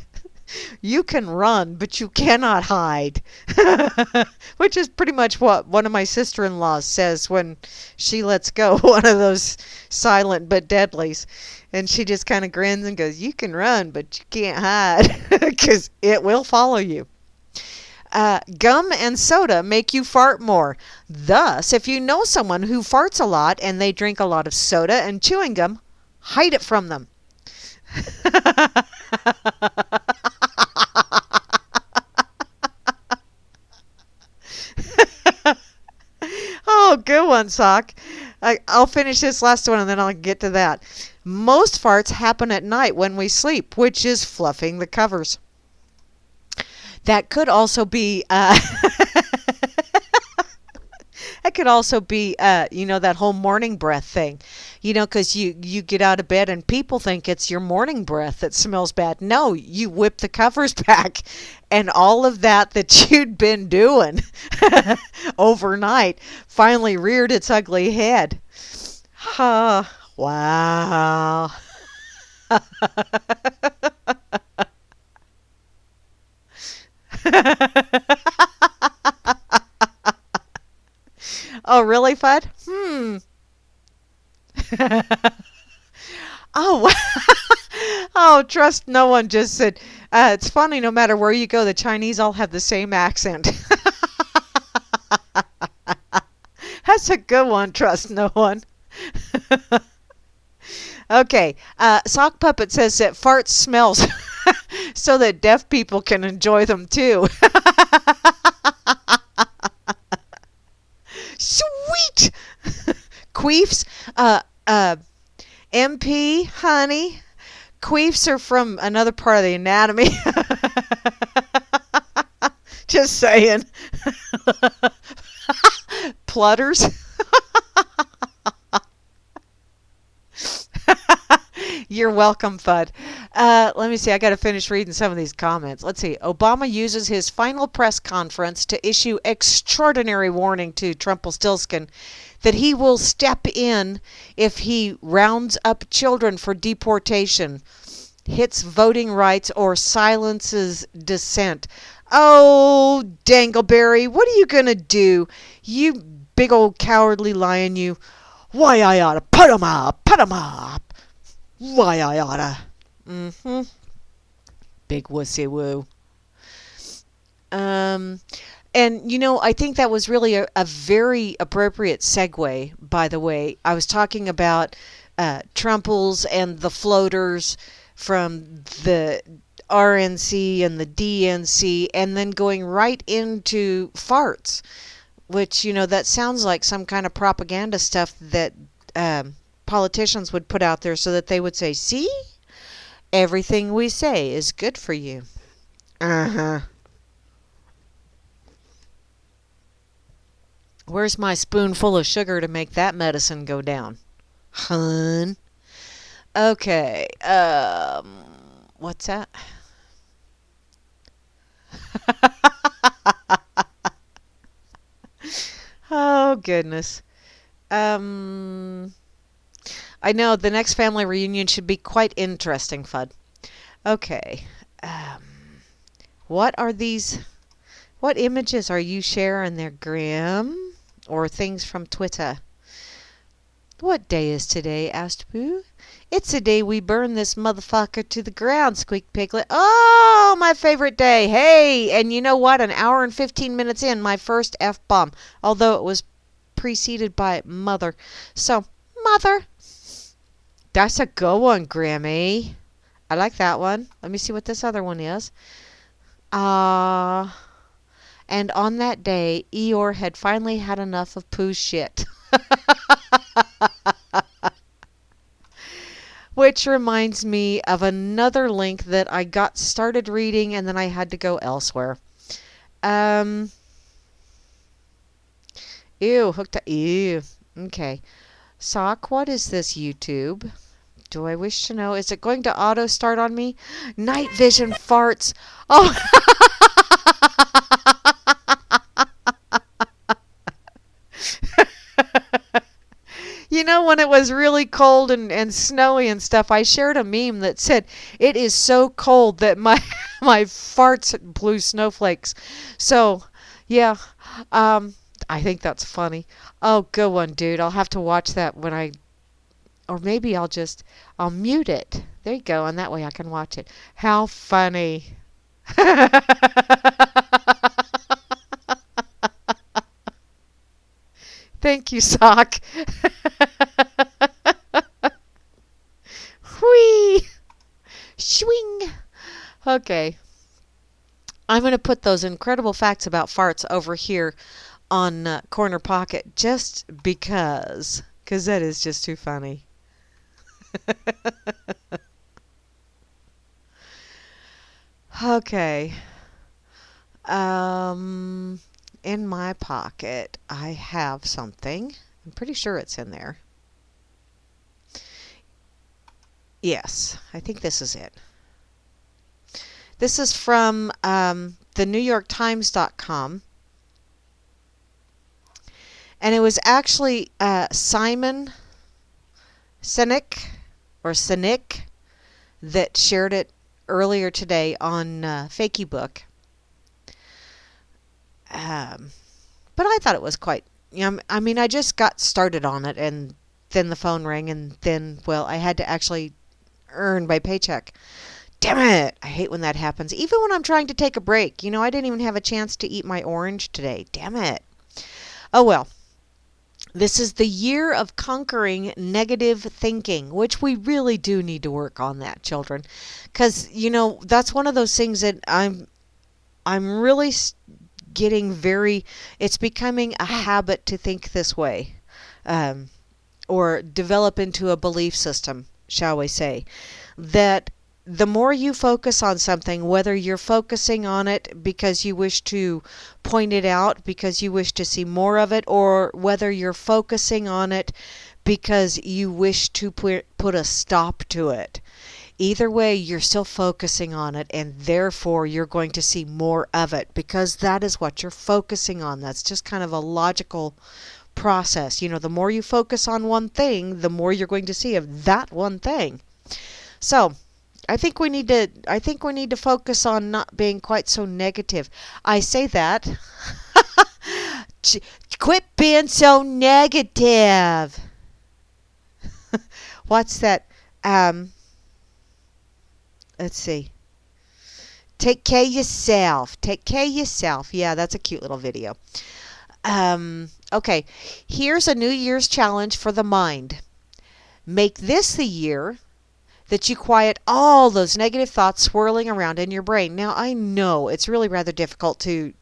You can run, but you cannot hide. Which is pretty much what one of my sister-in-laws says when she lets go one of those silent but deadlies. And she just kind of grins and goes, "You can run, but you can't hide because it will follow you." Gum and soda make you fart more. Thus, if you know someone who farts a lot and they drink a lot of soda and chewing gum, hide it from them. Oh, good one, Sock. I'll finish this last one and then I'll get to that. Most farts happen at night when we sleep, which is fluffing the covers. That could also be that could also be, that whole morning breath thing, because you get out of bed and people think it's your morning breath that smells bad. No, you whip the covers back and all of that you'd been doing overnight finally reared its ugly head. Wow. Oh, really, Fudd? Oh, oh, trust no one just said, it's funny, no matter where you go, the Chinese all have the same accent. That's a good one, trust no one. Okay, Sock Puppet says that farts smells so that deaf people can enjoy them too. Sweet! Queefs, MP, honey. Queefs are from another part of the anatomy. Just saying. Plutters. You're welcome, Fudd. Let me see. I got to finish reading some of these comments. Let's see. Obama uses his final press conference to issue extraordinary warning to Trumpelstiltskin that he will step in if he rounds up children for deportation, hits voting rights, or silences dissent. Oh, Dangleberry, what are you going to do? You big old cowardly lion, you. Why, I ought to put 'em up, put 'em up. Why, I oughta. Big wussy woo. And, I think that was really a very appropriate segue, by the way. I was talking about Trumples and the floaters from the RNC and the DNC, and then going right into farts, which, that sounds like some kind of propaganda stuff that politicians would put out there so that they would say, see, everything we say is good for you. Where's my spoonful of sugar to make that medicine go down? Hun. Okay. What's that? Oh, goodness. I know the next family reunion should be quite interesting, Fudd. Okay. What are these? What images are you sharing there, Grim? Or things from Twitter? What day is today? Asked Boo. It's the day we burn this motherfucker to the ground, squeaked Piglet. Oh, my favorite day. Hey, and you know what? An hour and 15 minutes in, my first F-bomb. Although it was preceded by mother. So, mother. That's a good one, Grammy. I like that one. Let me see what this other one is. And on that day, Eeyore had finally had enough of Pooh's shit. Which reminds me of another link that I got started reading and then I had to go elsewhere. Ew, hooked up. Ew. Okay. Sock, what is this YouTube? Do I wish to know? Is it going to auto start on me? Night vision farts. Oh. When it was really cold and snowy and stuff, I shared a meme that said, it is so cold that my farts blew snowflakes. So, yeah, I think that's funny. Oh, good one, dude. I'll have to watch that or maybe I'll mute it. There you go, and that way I can watch it. How funny. Thank you, Sock. Whee! Swing! Okay. I'm going to put those incredible facts about farts over here on Corner Pocket just because that is just too funny. Okay. In my pocket, I have something. I'm pretty sure it's in there. Yes, I think this is it. This is from the NewYorkTimes.com. And it was actually Simon Sinek that shared it earlier today on Fakey Book. But I thought it was quite, I mean, I just got started on it, and then the phone rang, and then, well, I had to actually earn my paycheck. Damn it! I hate when that happens. Even when I'm trying to take a break. I didn't even have a chance to eat my orange today. Damn it. Oh, well. This is the year of conquering negative thinking, which we really do need to work on that, children. Because, that's one of those things that I'm really getting it's becoming a habit to think this way, or develop into a belief system, shall we say, that the more you focus on something, whether you're focusing on it because you wish to point it out, because you wish to see more of it, or whether you're focusing on it because you wish to put a stop to it. Either way, you're still focusing on it, and therefore you're going to see more of it because that is what you're focusing on. That's just kind of a logical process. The more you focus on one thing, the more you're going to see of that one thing. So, I think we need to focus on not being quite so negative. I say that. Quit being so negative. What's that? Let's see. Take care of yourself. Take care of yourself. Yeah, that's a cute little video. Okay, here's a New Year's challenge for the mind. Make this the year that you quiet all those negative thoughts swirling around in your brain. Now, I know it's really rather difficult to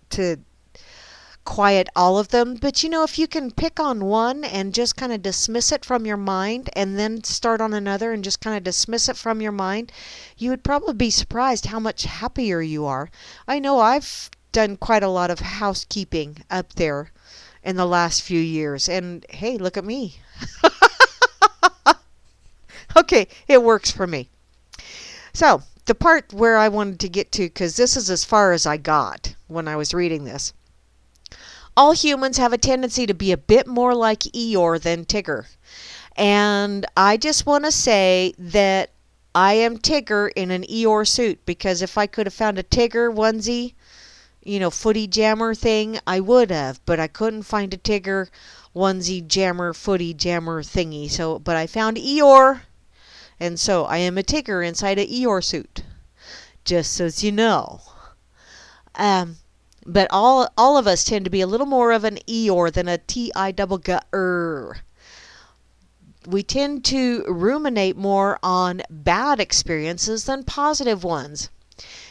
quiet all of them, but if you can pick on one and just kind of dismiss it from your mind, and then start on another and just kind of dismiss it from your mind, you would probably be surprised how much happier you are. I know I've done quite a lot of housekeeping up there in the last few years, and hey, look at me. Okay, it works for me. So, the part where I wanted to get to, because this is as far as I got when I was reading this. All humans have a tendency to be a bit more like Eeyore than Tigger. And I just want to say that I am Tigger in an Eeyore suit, because if I could have found a Tigger onesie, footy jammer thing, I would have. But I couldn't find a Tigger onesie jammer, footy jammer thingy. But I found Eeyore. And so I am a Tigger inside a Eeyore suit, just so you know. But all of us tend to be a little more of an Eeyore than a T-I-double-G-er. We tend to ruminate more on bad experiences than positive ones.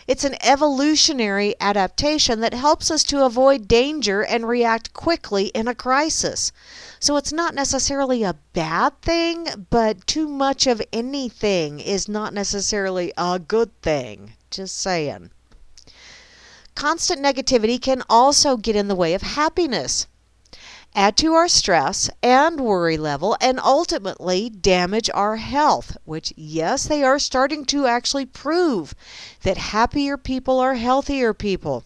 It's an evolutionary adaptation that helps us to avoid danger and react quickly in a crisis. So it's not necessarily a bad thing, but too much of anything is not necessarily a good thing. Just saying. Constant negativity can also get in the way of happiness, add to our stress and worry level, and ultimately damage our health, which, yes, they are starting to actually prove that happier people are healthier people.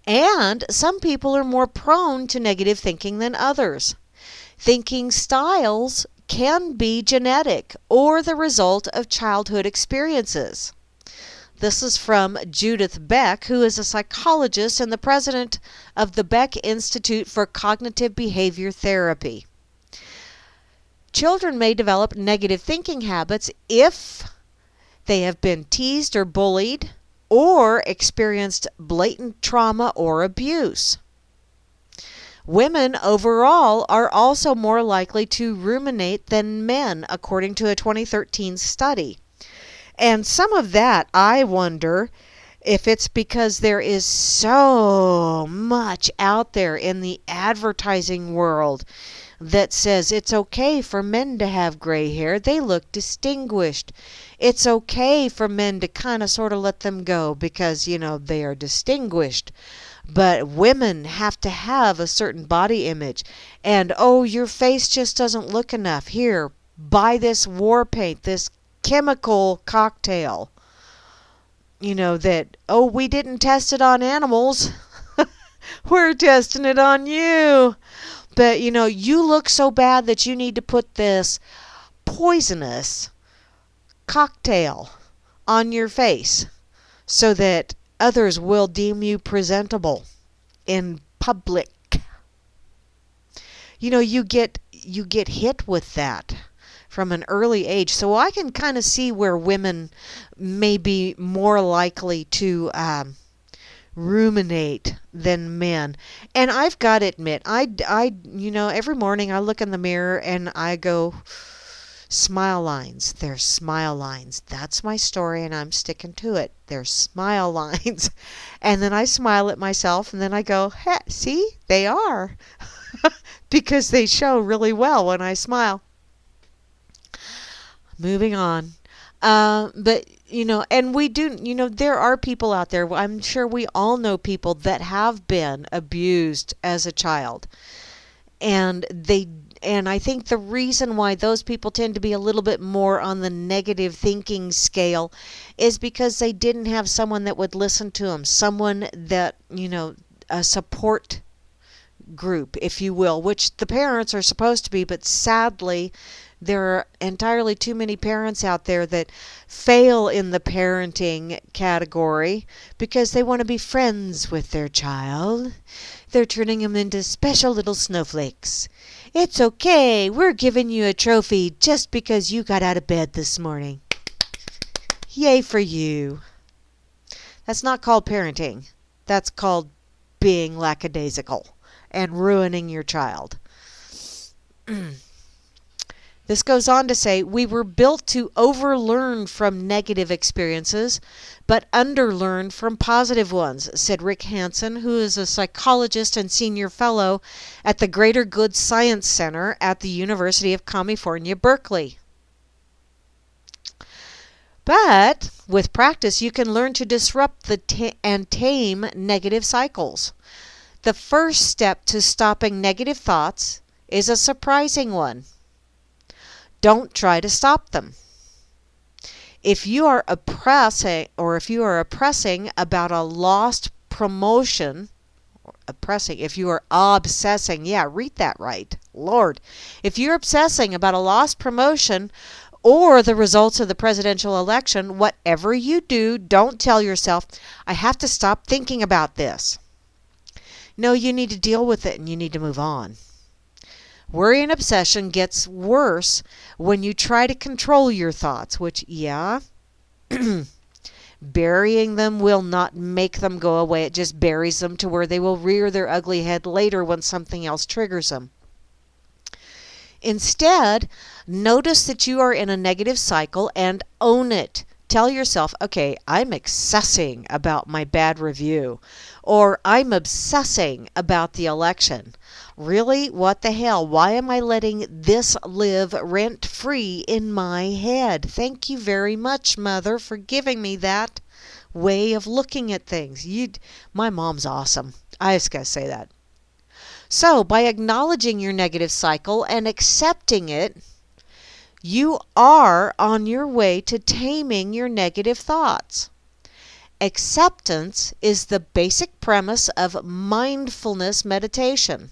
And some people are more prone to negative thinking than others. Thinking styles can be genetic or the result of childhood experiences. This is from Judith Beck, who is a psychologist and the president of the Beck Institute for Cognitive Behavior Therapy. Children may develop negative thinking habits if they have been teased or bullied or experienced blatant trauma or abuse. Women overall are also more likely to ruminate than men, according to a 2013 study. And some of that, I wonder if it's because there is so much out there in the advertising world that says it's okay for men to have gray hair. They look distinguished. It's okay for men to kind of sort of let them go because, they are distinguished. But women have to have a certain body image. And, oh, your face just doesn't look enough. Here, buy this war paint, this chemical cocktail. That, oh, we didn't test it on animals. We're testing it on you. But, you look so bad that you need to put this poisonous cocktail on your face so that others will deem you presentable in public. You get hit with that from an early age. So I can kind of see where women may be more likely to ruminate than men. And I've got to admit, I every morning I look in the mirror and I go, smile lines. There's smile lines. That's my story and I'm sticking to it. There's smile lines. And then I smile at myself and then I go, hey, see, they are. Because they show really well when I smile. Moving on. But, and we do, there are people out there, I'm sure we all know people that have been abused as a child. And I think the reason why those people tend to be a little bit more on the negative thinking scale is because they didn't have someone that would listen to them, someone that, a support group, if you will, which the parents are supposed to be, but sadly, there are entirely too many parents out there that fail in the parenting category because they want to be friends with their child. They're turning them into special little snowflakes. It's okay. We're giving you a trophy just because you got out of bed this morning. Yay for you. That's not called parenting. That's called being lackadaisical and ruining your child. This goes on to say, we were built to overlearn from negative experiences, but underlearn from positive ones, said Rick Hansen, who is a psychologist and senior fellow at the Greater Good Science Center at the University of California, Berkeley. But with practice, you can learn to disrupt and tame negative cycles. The first step to stopping negative thoughts is a surprising one. Don't try to stop them. If you are oppressing about a lost promotion, if you are obsessing, read that right, Lord. If you're obsessing about a lost promotion or the results of the presidential election, whatever you do, don't tell yourself, I have to stop thinking about this. No, you need to deal with it and you need to move on. Worry and obsession gets worse when you try to control your thoughts, which, burying them will not make them go away. It just buries them to where they will rear their ugly head later when something else triggers them. Instead, notice that you are in a negative cycle and own it. Tell yourself, okay, I'm obsessing about my bad review, or I'm obsessing about the election. Really? What the hell? Why am I letting this live rent-free in my head? Thank you very much, Mother, for giving me that way of looking at things. My mom's awesome. I just gotta say that. So, by acknowledging your negative cycle and accepting it, you are on your way to taming your negative thoughts. Acceptance is the basic premise of mindfulness meditation,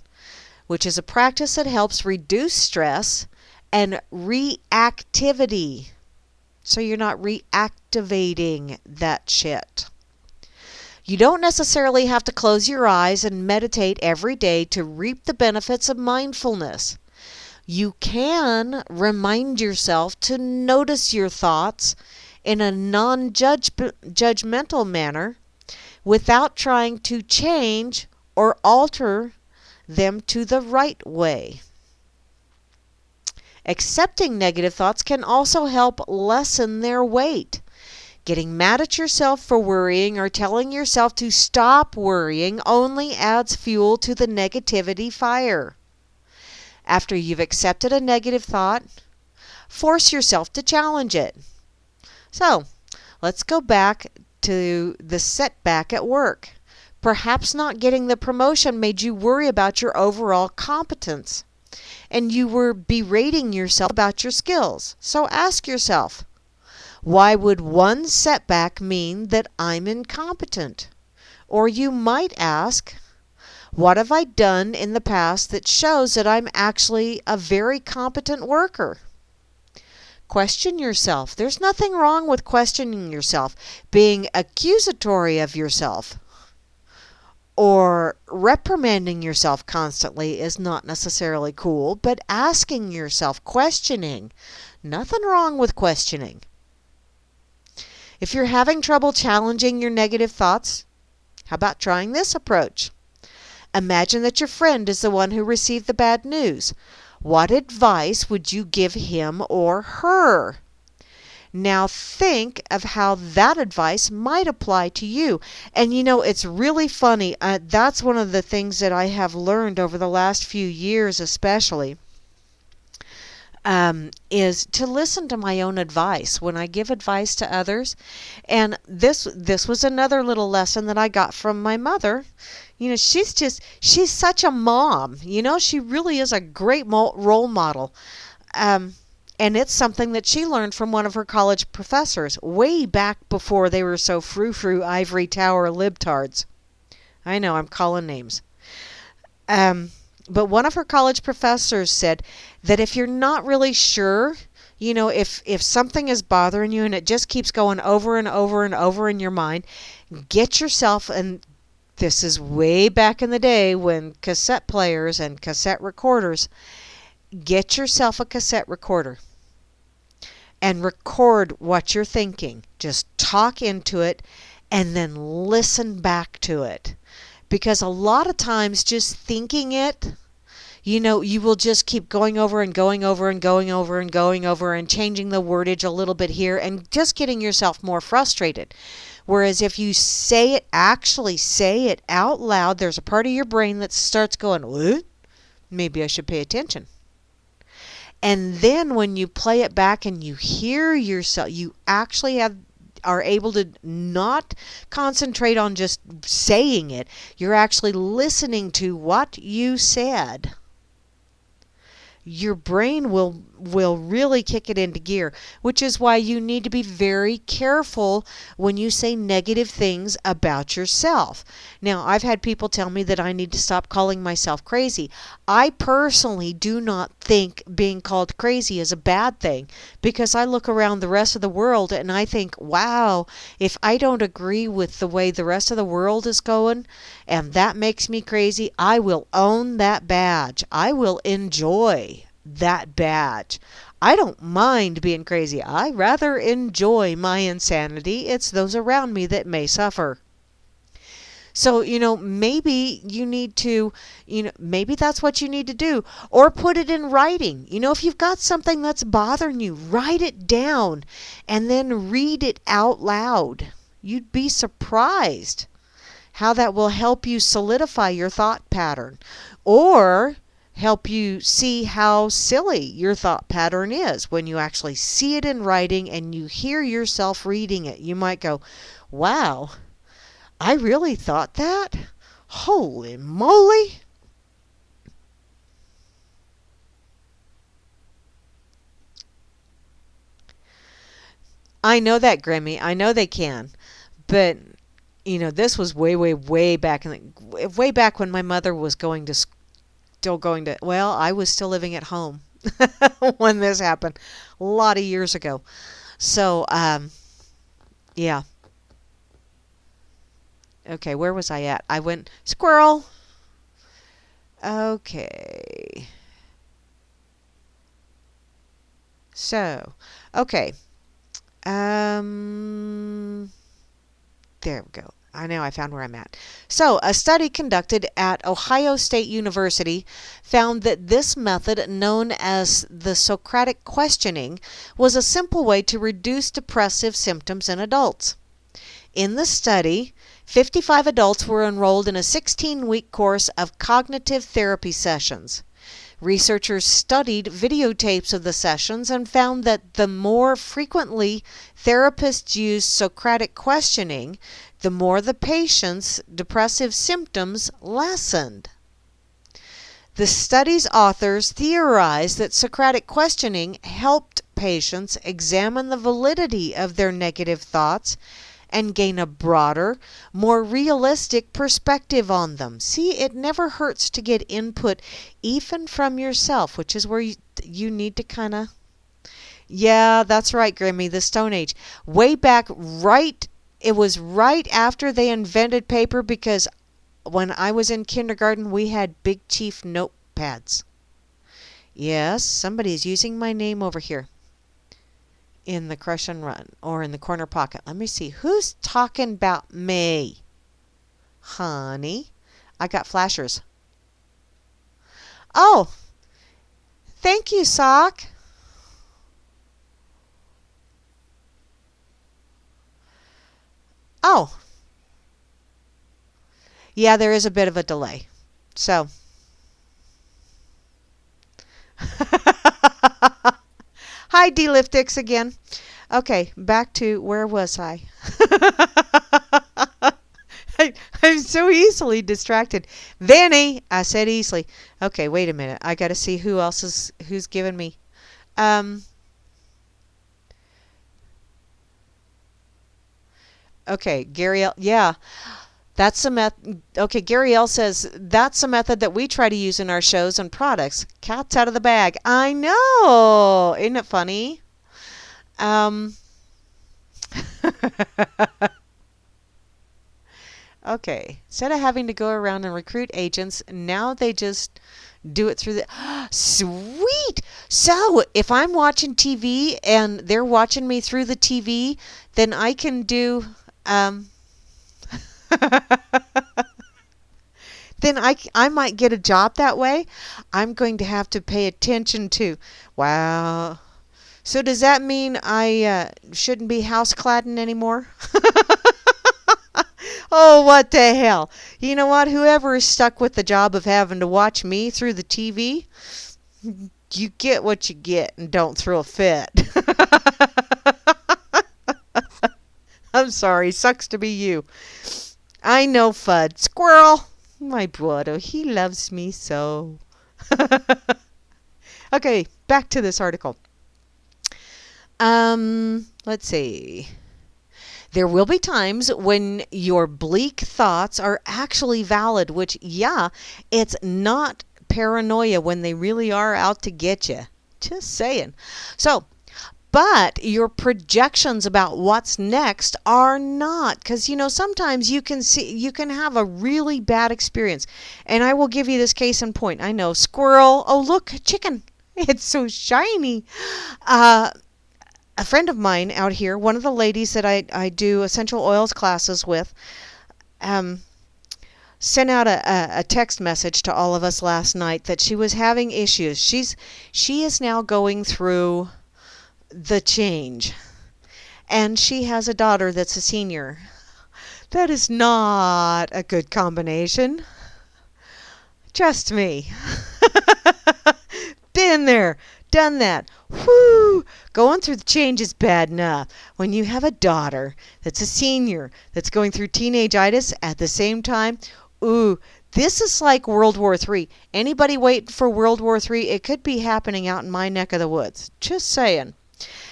which is a practice that helps reduce stress and reactivity. So you're not reactivating that shit. You don't necessarily have to close your eyes and meditate every day to reap the benefits of mindfulness. You can remind yourself to notice your thoughts in a non-judgmental manner without trying to change or alter them to the right way. Accepting negative thoughts can also help lessen their weight. Getting mad at yourself for worrying or telling yourself to stop worrying only adds fuel to the negativity fire. After you've accepted a negative thought, force yourself to challenge it. So, let's go back to the setback at work. Perhaps not getting the promotion made you worry about your overall competence, and you were berating yourself about your skills. So ask yourself, why would one setback mean that I'm incompetent? Or you might ask, what have I done in the past that shows that I'm actually a very competent worker? Question yourself. There's nothing wrong with questioning yourself, being accusatory of yourself, or reprimanding yourself constantly is not necessarily cool, but asking yourself, questioning. Nothing wrong with questioning. If you're having trouble challenging your negative thoughts, how about trying this approach? Imagine that your friend is the one who received the bad news. What advice would you give him or her? Now think of how that advice might apply to you. And it's really funny. That's one of the things that I have learned over the last few years especially, is to listen to my own advice when I give advice to others. And this was another little lesson that I got from my mother. She's such a mom. She really is a great role model. And it's something that she learned from one of her college professors way back before they were so frou-frou ivory tower libtards. I know, I'm calling names. But one of her college professors said that if you're not really sure, if something is bothering you and it just keeps going over and over and over in your mind, get yourself, and this is way back in the day when cassette players and cassette recorders, get yourself a cassette recorder and record what you're thinking. Just talk into it and then listen back to it. Because a lot of times just thinking it, you will just keep going over and going over and going over and going over and changing the wordage a little bit here and just getting yourself more frustrated. Whereas if you actually say it out loud, there's a part of your brain that starts going, what? Maybe I should pay attention. And then when you play it back and you hear yourself, you actually are able to not concentrate on just saying it. You're actually listening to what you said. Your brain will really kick it into gear, which is why you need to be very careful when you say negative things about yourself. Now, I've had people tell me that I need to stop calling myself crazy. I personally do not think being called crazy is a bad thing, because I look around the rest of the world and I think, wow, if I don't agree with the way the rest of the world is going and that makes me crazy, I will own that badge. I will enjoy that badge. I don't mind being crazy. I rather enjoy my insanity. It's those around me that may suffer. So, maybe you need to, maybe that's what you need to do. Or put it in writing. If you've got something that's bothering you, write it down and then read it out loud. You'd be surprised how that will help you solidify your thought pattern, or help you see how silly your thought pattern is. When you actually see it in writing and you hear yourself reading it, you might go, wow, I really thought that? Holy moly! I know that, Grammy. I know they can. But this was way back way back when my mother was I was still living at home when this happened a lot of years ago. So, yeah. Okay, where was I at? I went squirrel. Okay. So, okay. There we go. I know I found where I'm at. So, a study conducted at Ohio State University found that this method, known as the Socratic questioning, was a simple way to reduce depressive symptoms in adults. In the study, 55 adults were enrolled in a 16-week course of cognitive therapy sessions. Researchers studied videotapes of the sessions and found that the more frequently therapists used Socratic questioning, the more the patient's depressive symptoms lessened. The study's authors theorized that Socratic questioning helped patients examine the validity of their negative thoughts and gain a broader, more realistic perspective on them. See, it never hurts to get input even from yourself, which is where you need to kind of... Yeah, that's right, Grammy, the Stone Age. Way back, it was right after they invented paper, because when I was in kindergarten, we had Big Chief notepads. Yes, somebody's using my name over here in the crush and run, or in the corner pocket. Let me see. Who's talking about me? Honey, I got flashers. Oh, thank you, Sock. Oh, yeah, there is a bit of a delay. So, hi, D-Liftix again. Okay, back to where was I? I'm so easily distracted. Vanny, I said easily. Okay, wait a minute. I got to see who's given me. Okay, Gary L. Yeah. That's a method. Okay, Gary L says that's a method that we try to use in our shows and products. Cat's out of the bag. I know. Isn't it funny? Okay. Instead of having to go around and recruit agents, now they just do it through the... Sweet! So, if I'm watching TV and they're watching me through the TV, then I can do... then I might get a job that way. I'm going to have to pay attention to... Wow. So does that mean I shouldn't be house-cladding anymore? Oh, what the hell. You know what? Whoever is stuck with the job of having to watch me through the TV, you get what you get and don't throw a fit. I'm sorry. Sucks to be you. I know, Fudd. Squirrel. My brother. He loves me so. Okay, back to this article. Let's see. There will be times when your bleak thoughts are actually valid, which, yeah, it's not paranoia when they really are out to get you. Just saying. So, but your projections about what's next are not, because, you know, sometimes you can have a really bad experience. And I will give you this case in point. I know, squirrel. Oh, look, chicken. It's so shiny. A friend of mine out here, one of the ladies that I do essential oils classes with, sent out a text message to all of us last night that she was having issues. She is now going through the change, and she has a daughter that's a senior. That is not a good combination. Trust me. Been there, done that. Whoo! Going through the change is bad enough. When you have a daughter that's a senior that's going through teenage-itis at the same time, ooh, this is like World War III. Anybody waiting for World War III? It could be happening out in my neck of the woods. Just saying.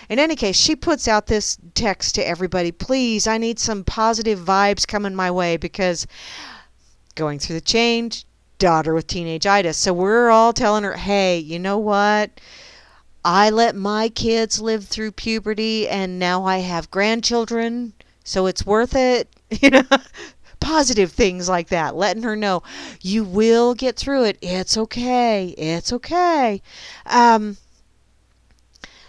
In any case, she puts out this text to everybody. Please, I need some positive vibes coming my way because going through the change, daughter with teenage-itis. So we're all telling her, hey, you know what? I let my kids live through puberty, and now I have grandchildren, so it's worth it. You know, positive things like that, letting her know you will get through it. It's okay. It's okay.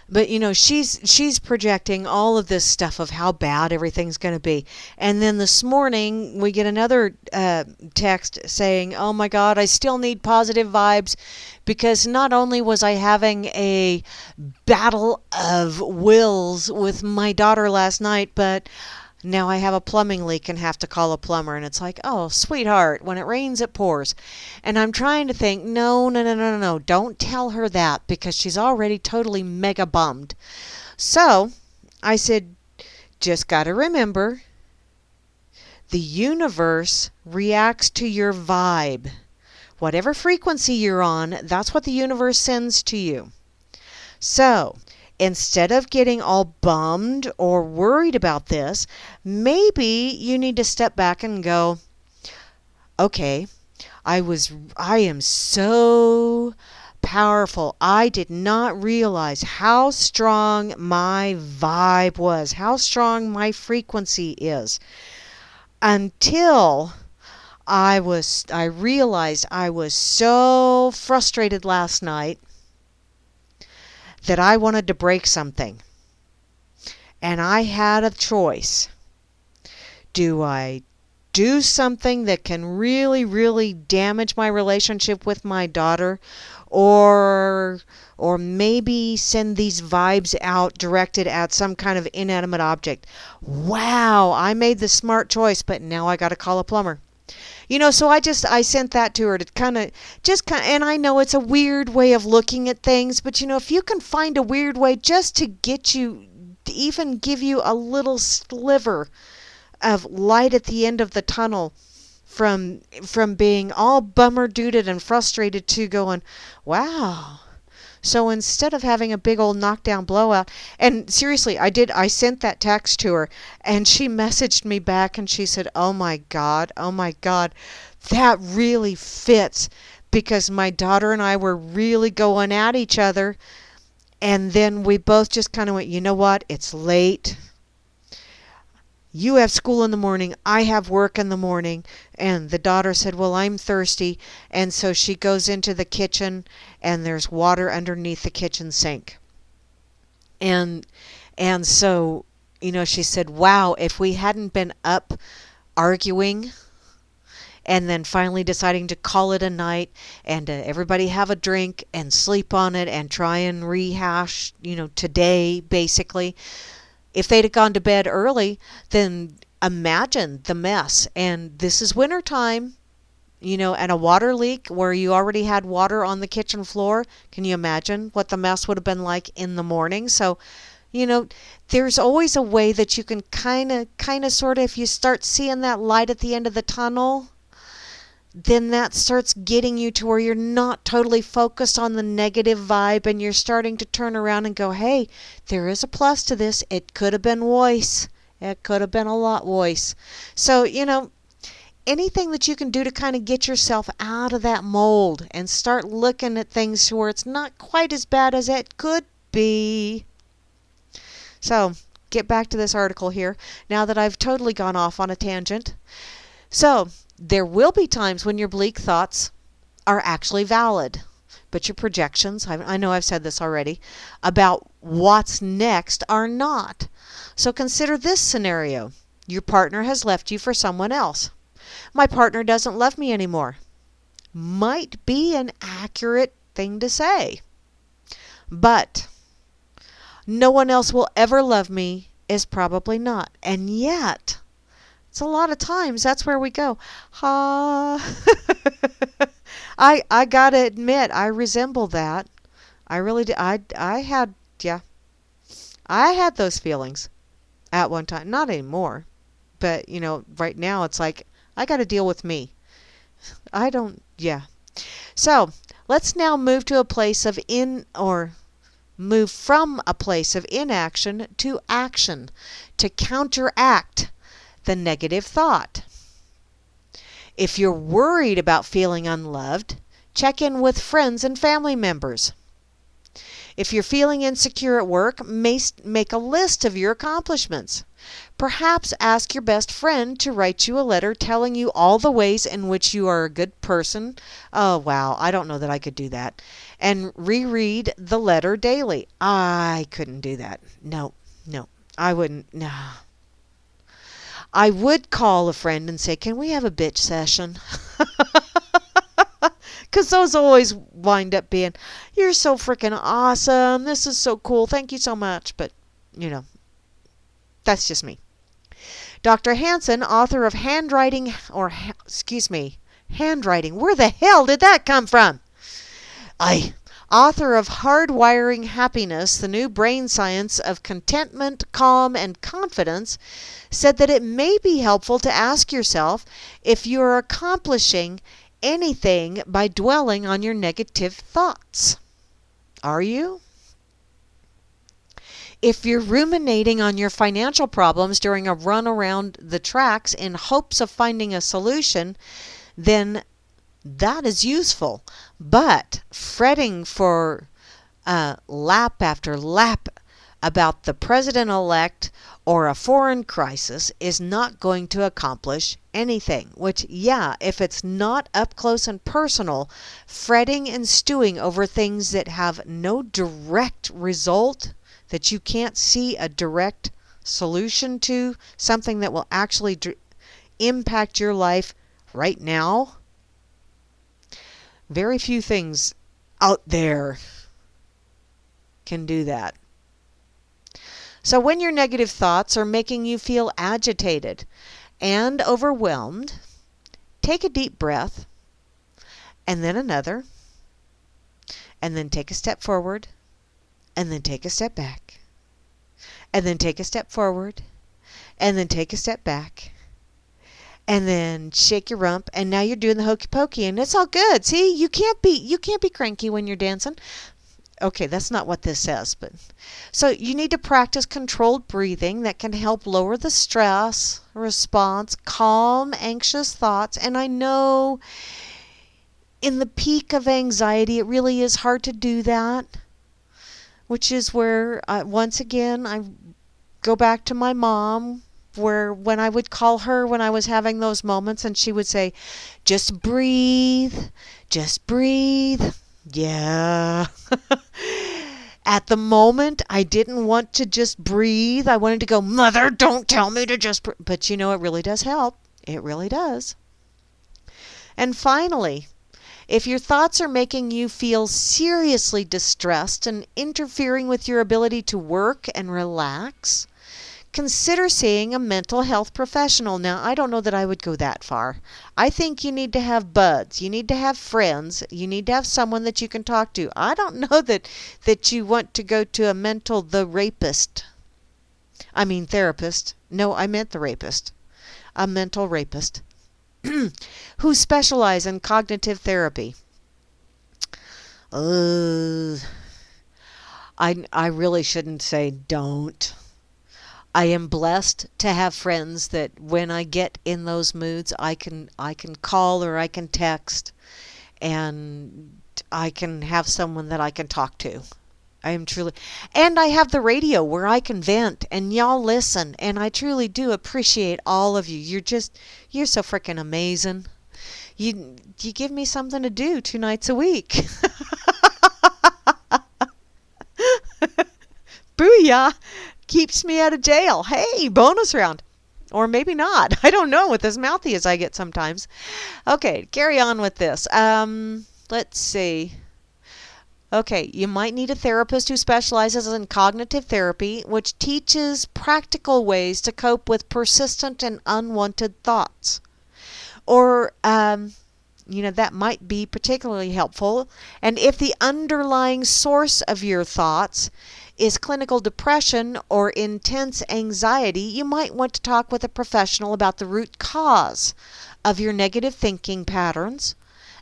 But, you know, she's projecting all of this stuff of how bad everything's going to be. And then this morning, we get another text saying, oh, my God, I still need positive vibes because not only was I having a battle of wills with my daughter last night, but Now I have a plumbing leak and have to call a plumber. And it's like, oh, sweetheart, when it rains, it pours. And I'm trying to think, no, no, no, no, no, no. Don't tell her that because she's already totally mega bummed. So I said, just got to remember, the universe reacts to your vibe. Whatever frequency you're on, that's what the universe sends to you. So instead of getting all bummed or worried about this, maybe you need to step back and go, okay, I am so powerful. I did not realize how strong my vibe was, how strong my frequency is, until I realized I was so frustrated last night that I wanted to break something. And I had a choice. Do I do something that can really, really damage my relationship with my daughter, or maybe send these vibes out directed at some kind of inanimate object? Wow, I made the smart choice, but now I got to call a plumber. So I sent that to her to kind of, and I know it's a weird way of looking at things, but if you can find a weird way just to get you, to even give you a little sliver of light at the end of the tunnel, from being all bummer-dooted and frustrated to going, wow. So instead of having a big old knockdown blowout, and seriously, I sent that text to her, and she messaged me back and she said, oh my God, that really fits, because my daughter and I were really going at each other, and then we both just kind of went, you know what, it's late. You have school in the morning, I have work in the morning. And the daughter said, well, I'm thirsty. And so she goes into the kitchen, and there's water underneath the kitchen sink. And so, she said, wow, if we hadn't been up arguing and then finally deciding to call it a night and everybody have a drink and sleep on it and try and rehash, today, basically. If they'd have gone to bed early, then imagine the mess. And this is wintertime, and a water leak where you already had water on the kitchen floor. Can you imagine what the mess would have been like in the morning? So, there's always a way that you can kind of sort of, if you start seeing that light at the end of the tunnel, then that starts getting you to where you're not totally focused on the negative vibe, and you're starting to turn around and go, hey, there is a plus to this. It could have been worse. It could have been a lot worse. So, anything that you can do to kind of get yourself out of that mold and start looking at things where it's not quite as bad as it could be. So, get back to this article here, now that I've totally gone off on a tangent. So, there will be times when your bleak thoughts are actually valid, but your projections, I know I've said this already, about what's next are not. So consider this scenario. Your partner has left you for someone else. My partner doesn't love me anymore. Might be an accurate thing to say. But no one else will ever love me is probably not. And yet, it's a lot of times that's where we go, I gotta admit, I resemble that. I really do. I had those feelings at one time. Not anymore. But, right now it's like, I gotta deal with me. So, let's now move to a place of move from a place of inaction to action to counteract the negative thought. If you're worried about feeling unloved, check in with friends and family members. If you're feeling insecure at work, make a list of your accomplishments. Perhaps ask your best friend to write you a letter telling you all the ways in which you are a good person. Oh, wow, I don't know that I could do that. And reread the letter daily. I couldn't do that. No, I wouldn't. No. I would call a friend and say, can we have a bitch session? Because those always wind up being, you're so freaking awesome. This is so cool. Thank you so much. But, that's just me. Dr. Hansen, author of Handwriting, where the hell did that come from? Author of Hardwiring Happiness, the New Brain Science of Contentment, Calm, and Confidence, said that it may be helpful to ask yourself if you are accomplishing anything by dwelling on your negative thoughts. Are you? If you're ruminating on your financial problems during a run around the tracks in hopes of finding a solution, then that is useful. But fretting for lap after lap about the president-elect or a foreign crisis is not going to accomplish anything. Which, yeah, if it's not up close and personal, fretting and stewing over things that have no direct result, that you can't see a direct solution to, something that will actually impact your life right now, very few things out there can do that. So when your negative thoughts are making you feel agitated and overwhelmed, take a deep breath, and then another, and then take a step forward, and then take a step back, and then take a step forward, and then take a step back, and then shake your rump, and now you're doing the hokey pokey, and it's all good. See, you can't be cranky when you're dancing. Okay, that's not what this says, but so you need to practice controlled breathing that can help lower the stress response, calm anxious thoughts. And I know in the peak of anxiety, it really is hard to do that, which is where once again I go back to my mom, where when I would call her when I was having those moments, and she would say, just breathe, just breathe. Yeah. At the moment, I didn't want to just breathe. I wanted to go, Mother, don't tell me to just breathe. But you know, it really does help. It really does. And finally, if your thoughts are making you feel seriously distressed and interfering with your ability to work and relax, consider seeing a mental health professional. Now, I don't know that I would go that far. I think you need to have buds. You need to have friends. You need to have someone that you can talk to. I don't know that you want to go to a therapist. No, I meant the rapist. A mental rapist who specialize in cognitive therapy. I really shouldn't say don't. I am blessed to have friends that when I get in those moods, I can call or I can text, and I can have someone that I can talk to. I am truly, and I have the radio where I can vent and y'all listen, and I truly do appreciate all of you. You're so freaking amazing. You give me something to do 2 nights a week. Booyah! Keeps me out of jail. Hey, bonus round. Or maybe not. I don't know with as mouthy as I get sometimes. Okay, carry on with this. Let's see. Okay, you might need a therapist who specializes in cognitive therapy, which teaches practical ways to cope with persistent and unwanted thoughts. Or, that might be particularly helpful. And if the underlying source of your thoughts is clinical depression or intense anxiety, you might want to talk with a professional about the root cause of your negative thinking patterns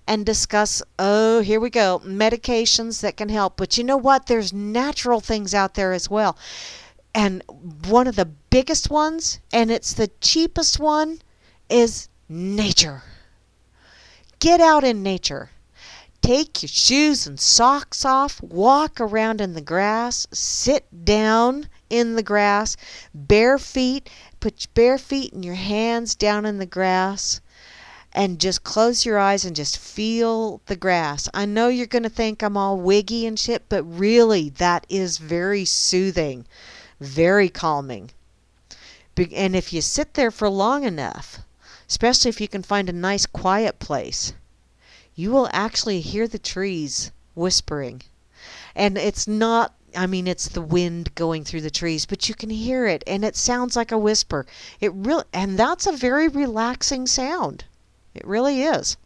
and discuss, here we go, medications that can help. But you know what? There's natural things out there as well. And one of the biggest ones, and it's the cheapest one, is nature. Get out in nature. Take your shoes and socks off, walk around in the grass, sit down in the grass, bare feet, put your bare feet and your hands down in the grass, and just close your eyes and just feel the grass. I know you're going to think I'm all wiggy and shit, but really that is very soothing, very calming. And if you sit there for long enough, especially if you can find a nice quiet place, you will actually hear the trees whispering. And it's not I mean, it's the wind going through the trees, but you can hear it, and it sounds like a whisper. And that's a very relaxing sound. It really is.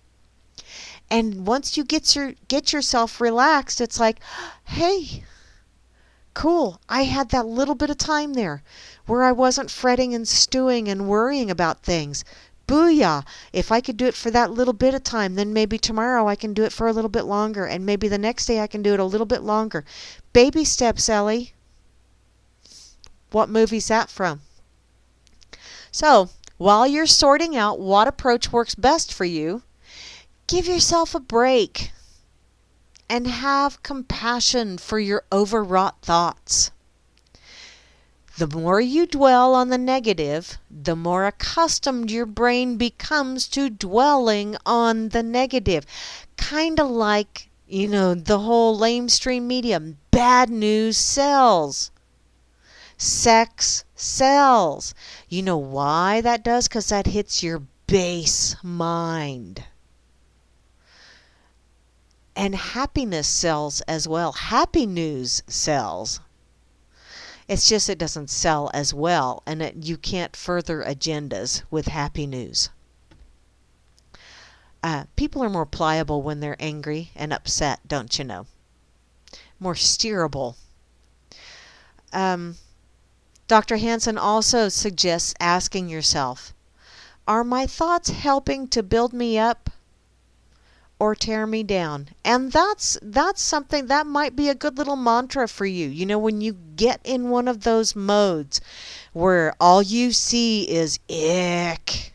And once you get yourself relaxed, it's like, hey, cool. I had that little bit of time there where I wasn't fretting and stewing and worrying about things. Booyah! If I could do it for that little bit of time, then maybe tomorrow I can do it for a little bit longer, and maybe the next day I can do it a little bit longer. Baby steps, Ellie. What movie's that from? So, while you're sorting out what approach works best for you, give yourself a break and have compassion for your overwrought thoughts. The more you dwell on the negative, the more accustomed your brain becomes to dwelling on the negative. Kind of like, the whole lamestream medium. Bad news sells. Sex sells. You know why that does? Because that hits your base mind. And happiness sells as well. Happy news sells. It's just it doesn't sell as well, and you can't further agendas with happy news. People are more pliable when they're angry and upset, don't you know? More steerable. Dr. Hansen also suggests asking yourself, are my thoughts helping to build me up or tear me down? And that's something that might be a good little mantra for you. When you get in one of those modes where all you see is ick,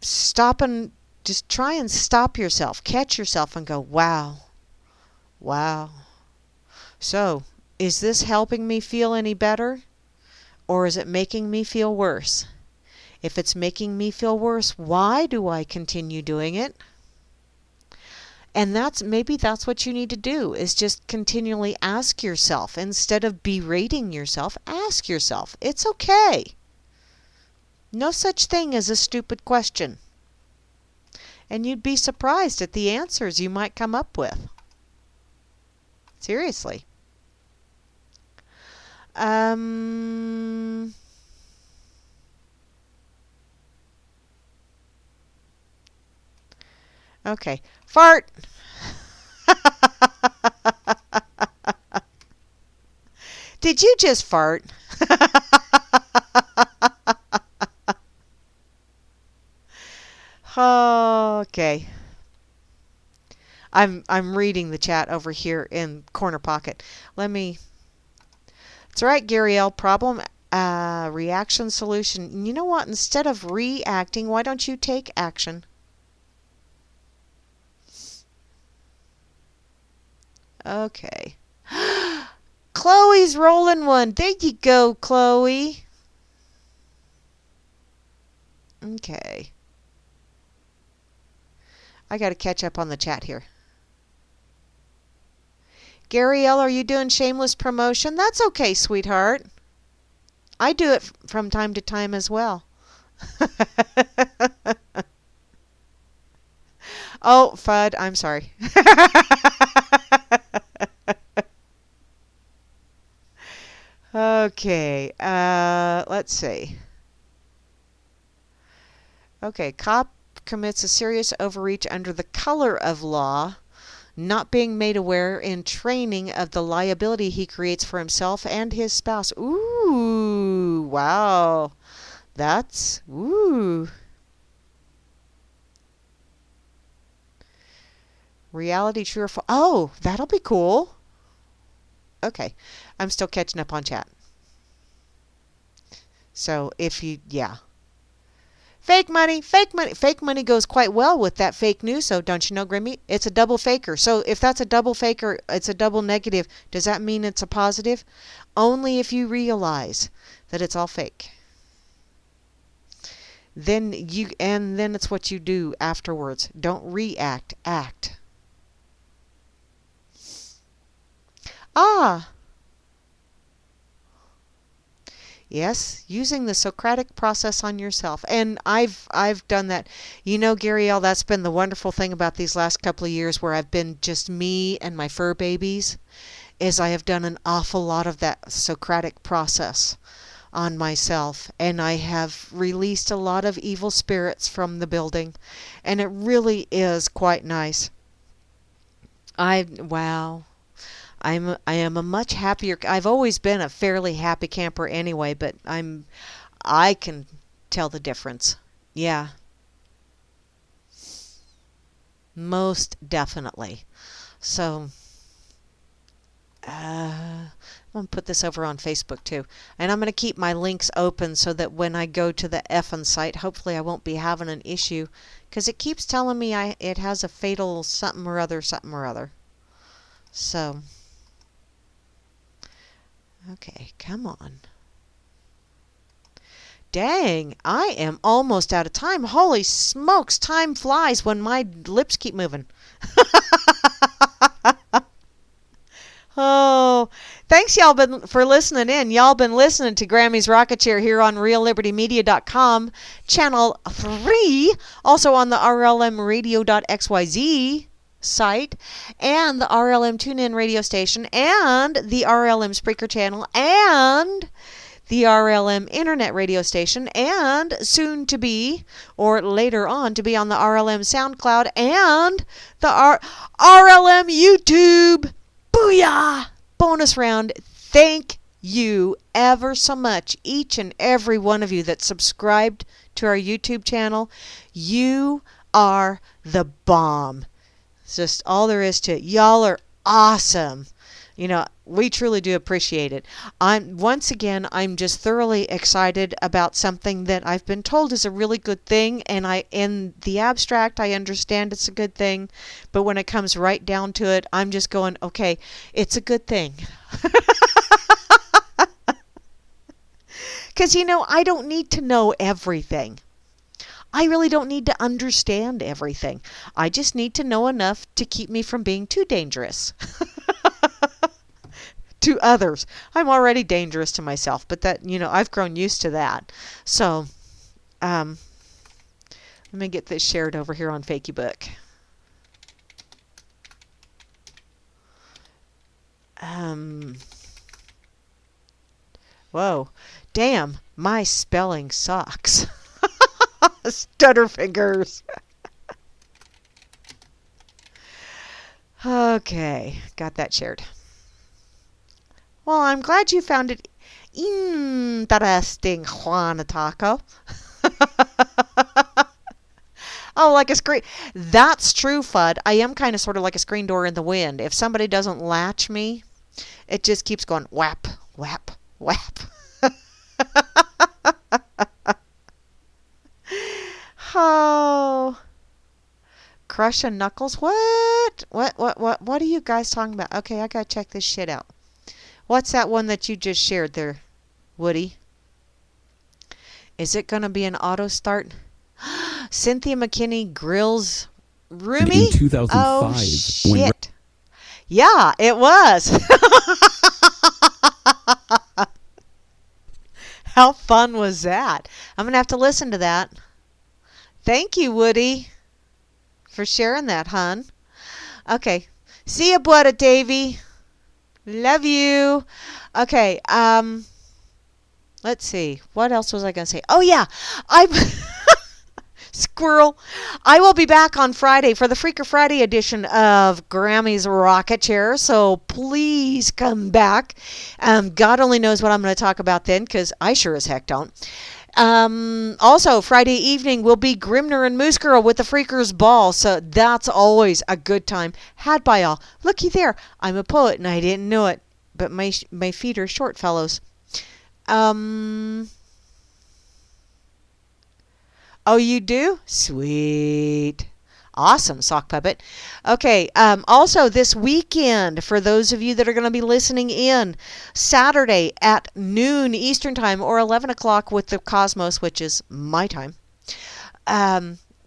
just try and stop yourself, catch yourself and go, wow. So, is this helping me feel any better, or is it making me feel worse? If it's making me feel worse, why do I continue doing it? And maybe that's what you need to do, is just continually ask yourself. Instead of berating yourself, ask yourself. It's okay. No such thing as a stupid question. And you'd be surprised at the answers you might come up with. Seriously. Okay. Fart. Did you just fart? Okay. I'm reading the chat over here in Corner Pocket. It's all right, Gary L. Problem, reaction, solution. You know what? Instead of reacting, why don't you take action? Okay. Chloe's rolling one. There you go, Chloe. Okay. I got to catch up on the chat here. Gary L., are you doing shameless promotion? That's okay, sweetheart. I do it from time to time as well. Oh, Fudd, I'm sorry. Okay, let's see. Okay, cop commits a serious overreach under the color of law, not being made aware in training of the liability he creates for himself and his spouse. Ooh, wow. Ooh. Reality, true or false? Oh, that'll be cool. Okay, I'm still catching up on chat. So yeah. Fake money, fake money. Fake money goes quite well with that fake news, so don't you know, Grammy? It's a double faker. So if that's a double faker, it's a double negative. Does that mean it's a positive? Only if you realize that it's all fake. Then it's what you do afterwards. Don't react, act. Ah! Yes, using the Socratic process on yourself. And I've done that. You know, Gary L., that's been the wonderful thing about these last couple of years where I've been just me and my fur babies. is I have done an awful lot of that Socratic process on myself, and I have released a lot of evil spirits from the building, and it really is quite nice. Wow. I am a much happier. I've always been a fairly happy camper anyway, but I can tell the difference. Yeah. Most definitely. So I'm going to put this over on Facebook too. And I'm going to keep my links open so that when I go to the effing site, hopefully I won't be having an issue, because it keeps telling me it has a fatal something or other, something or other. So, okay, come on. Dang, I am almost out of time. Holy smokes, time flies when my lips keep moving. Oh, thanks y'all for listening in. Y'all been listening to Grammy's Rocket Chair here on reallibertymedia.com, channel 3, also on the rlmradio.xyz site, and the RLM TuneIn radio station, and the RLM Spreaker channel, and the RLM Internet radio station, and soon to be, or later on to be, on the RLM SoundCloud, and the RLM YouTube. Booyah! Bonus round. Thank you ever so much, each and every one of you that subscribed to our YouTube channel. You are the bomb. It's just all there is to it. Y'all are awesome. You know, we truly do appreciate it. Once again, I'm just thoroughly excited about something that I've been told is a really good thing, and in the abstract, I understand it's a good thing, but when it comes right down to it, I'm just going, okay, it's a good thing. Because, you know, I don't need to know everything. I really don't need to understand everything. I just need to know enough to keep me from being too dangerous. To others. I'm already dangerous to myself, but that, you know, I've grown used to that. So, let me get this shared over here on Facebook. Whoa. Damn, my spelling sucks. Stutter fingers. Okay, got that shared. Well, I'm glad you found it interesting, Juana Taco. Oh, like a screen. That's true, Fudd. I am kind of sort of like a screen door in the wind. If somebody doesn't latch me, it just keeps going whap, whap, whap. Oh. Crushing knuckles? What? What are you guys talking about? Okay, I gotta check this shit out. What's that one that you just shared there, Woody? Is it going to be an auto start? Cynthia McKinney grills Roomy? In 2005. Oh, shit. Yeah, it was. How fun was that? I'm going to have to listen to that. Thank you, Woody, for sharing that, hon. Okay. See ya, Buetta Davy. Love you. Okay, let's see. What else was I going to say? Oh, yeah. Squirrel. I will be back on Friday for the Freaker Friday edition of Grammy's Rocket Chair, so please come back. God only knows what I'm going to talk about then, because I sure as heck don't. Also, Friday evening will be Grimner and Moose Girl with the Freakers Ball, so that's always a good time. Had by all. Looky there, I'm a poet and I didn't know it, but my feet are short, fellows. Oh, you do? Sweet. Awesome, Sock Puppet. Okay, also this weekend, for those of you that are going to be listening in, Saturday at noon Eastern Time or 11 o'clock with the Cosmos, which is my time,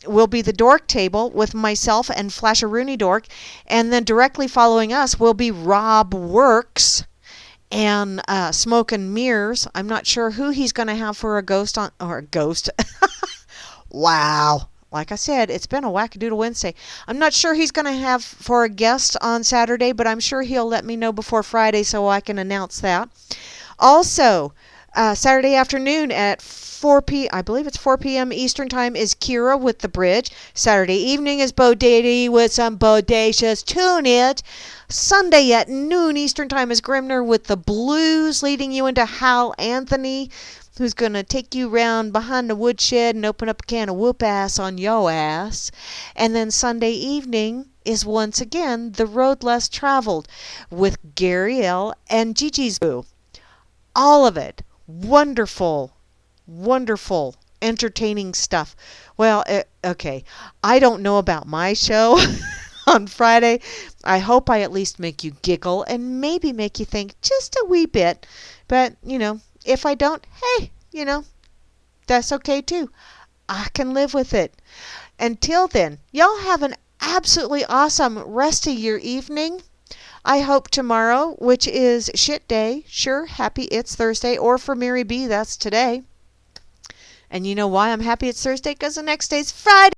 will be the Dork Table with myself and Flasheroony Dork, and then directly following us will be Rob Works and Smoke and Mirrors. I'm not sure who he's going to have for a ghost on, or a ghost. Wow. like I said, it's been a Whack-A-Doodle Wednesday. I'm not sure he's going to have for a guest on Saturday, but I'm sure he'll let me know before Friday so I can announce that. Also, Saturday afternoon at 4 p.m. Eastern Time is Kira with The Bridge. Saturday evening is Bo Daddy with some bodacious Tune It. Sunday at noon Eastern Time is Grimner with The Blues, leading you into Hal Anthony, who's going to take you round behind the woodshed and open up a can of whoop ass on yo ass. And then Sunday evening is once again The Road Less Traveled with Gary L. and Gigi's Boo. All of it wonderful, wonderful, entertaining stuff. Well, okay, I don't know about my show on Friday. I hope I at least make you giggle and maybe make you think just a wee bit. But, if I don't, hey, that's okay too. I can live with it. Until then, y'all have an absolutely awesome rest of your evening. I hope tomorrow, which is shit day, sure, happy it's Thursday, or for Mary B, that's today. And you know why I'm happy it's Thursday? Because the next day's Friday.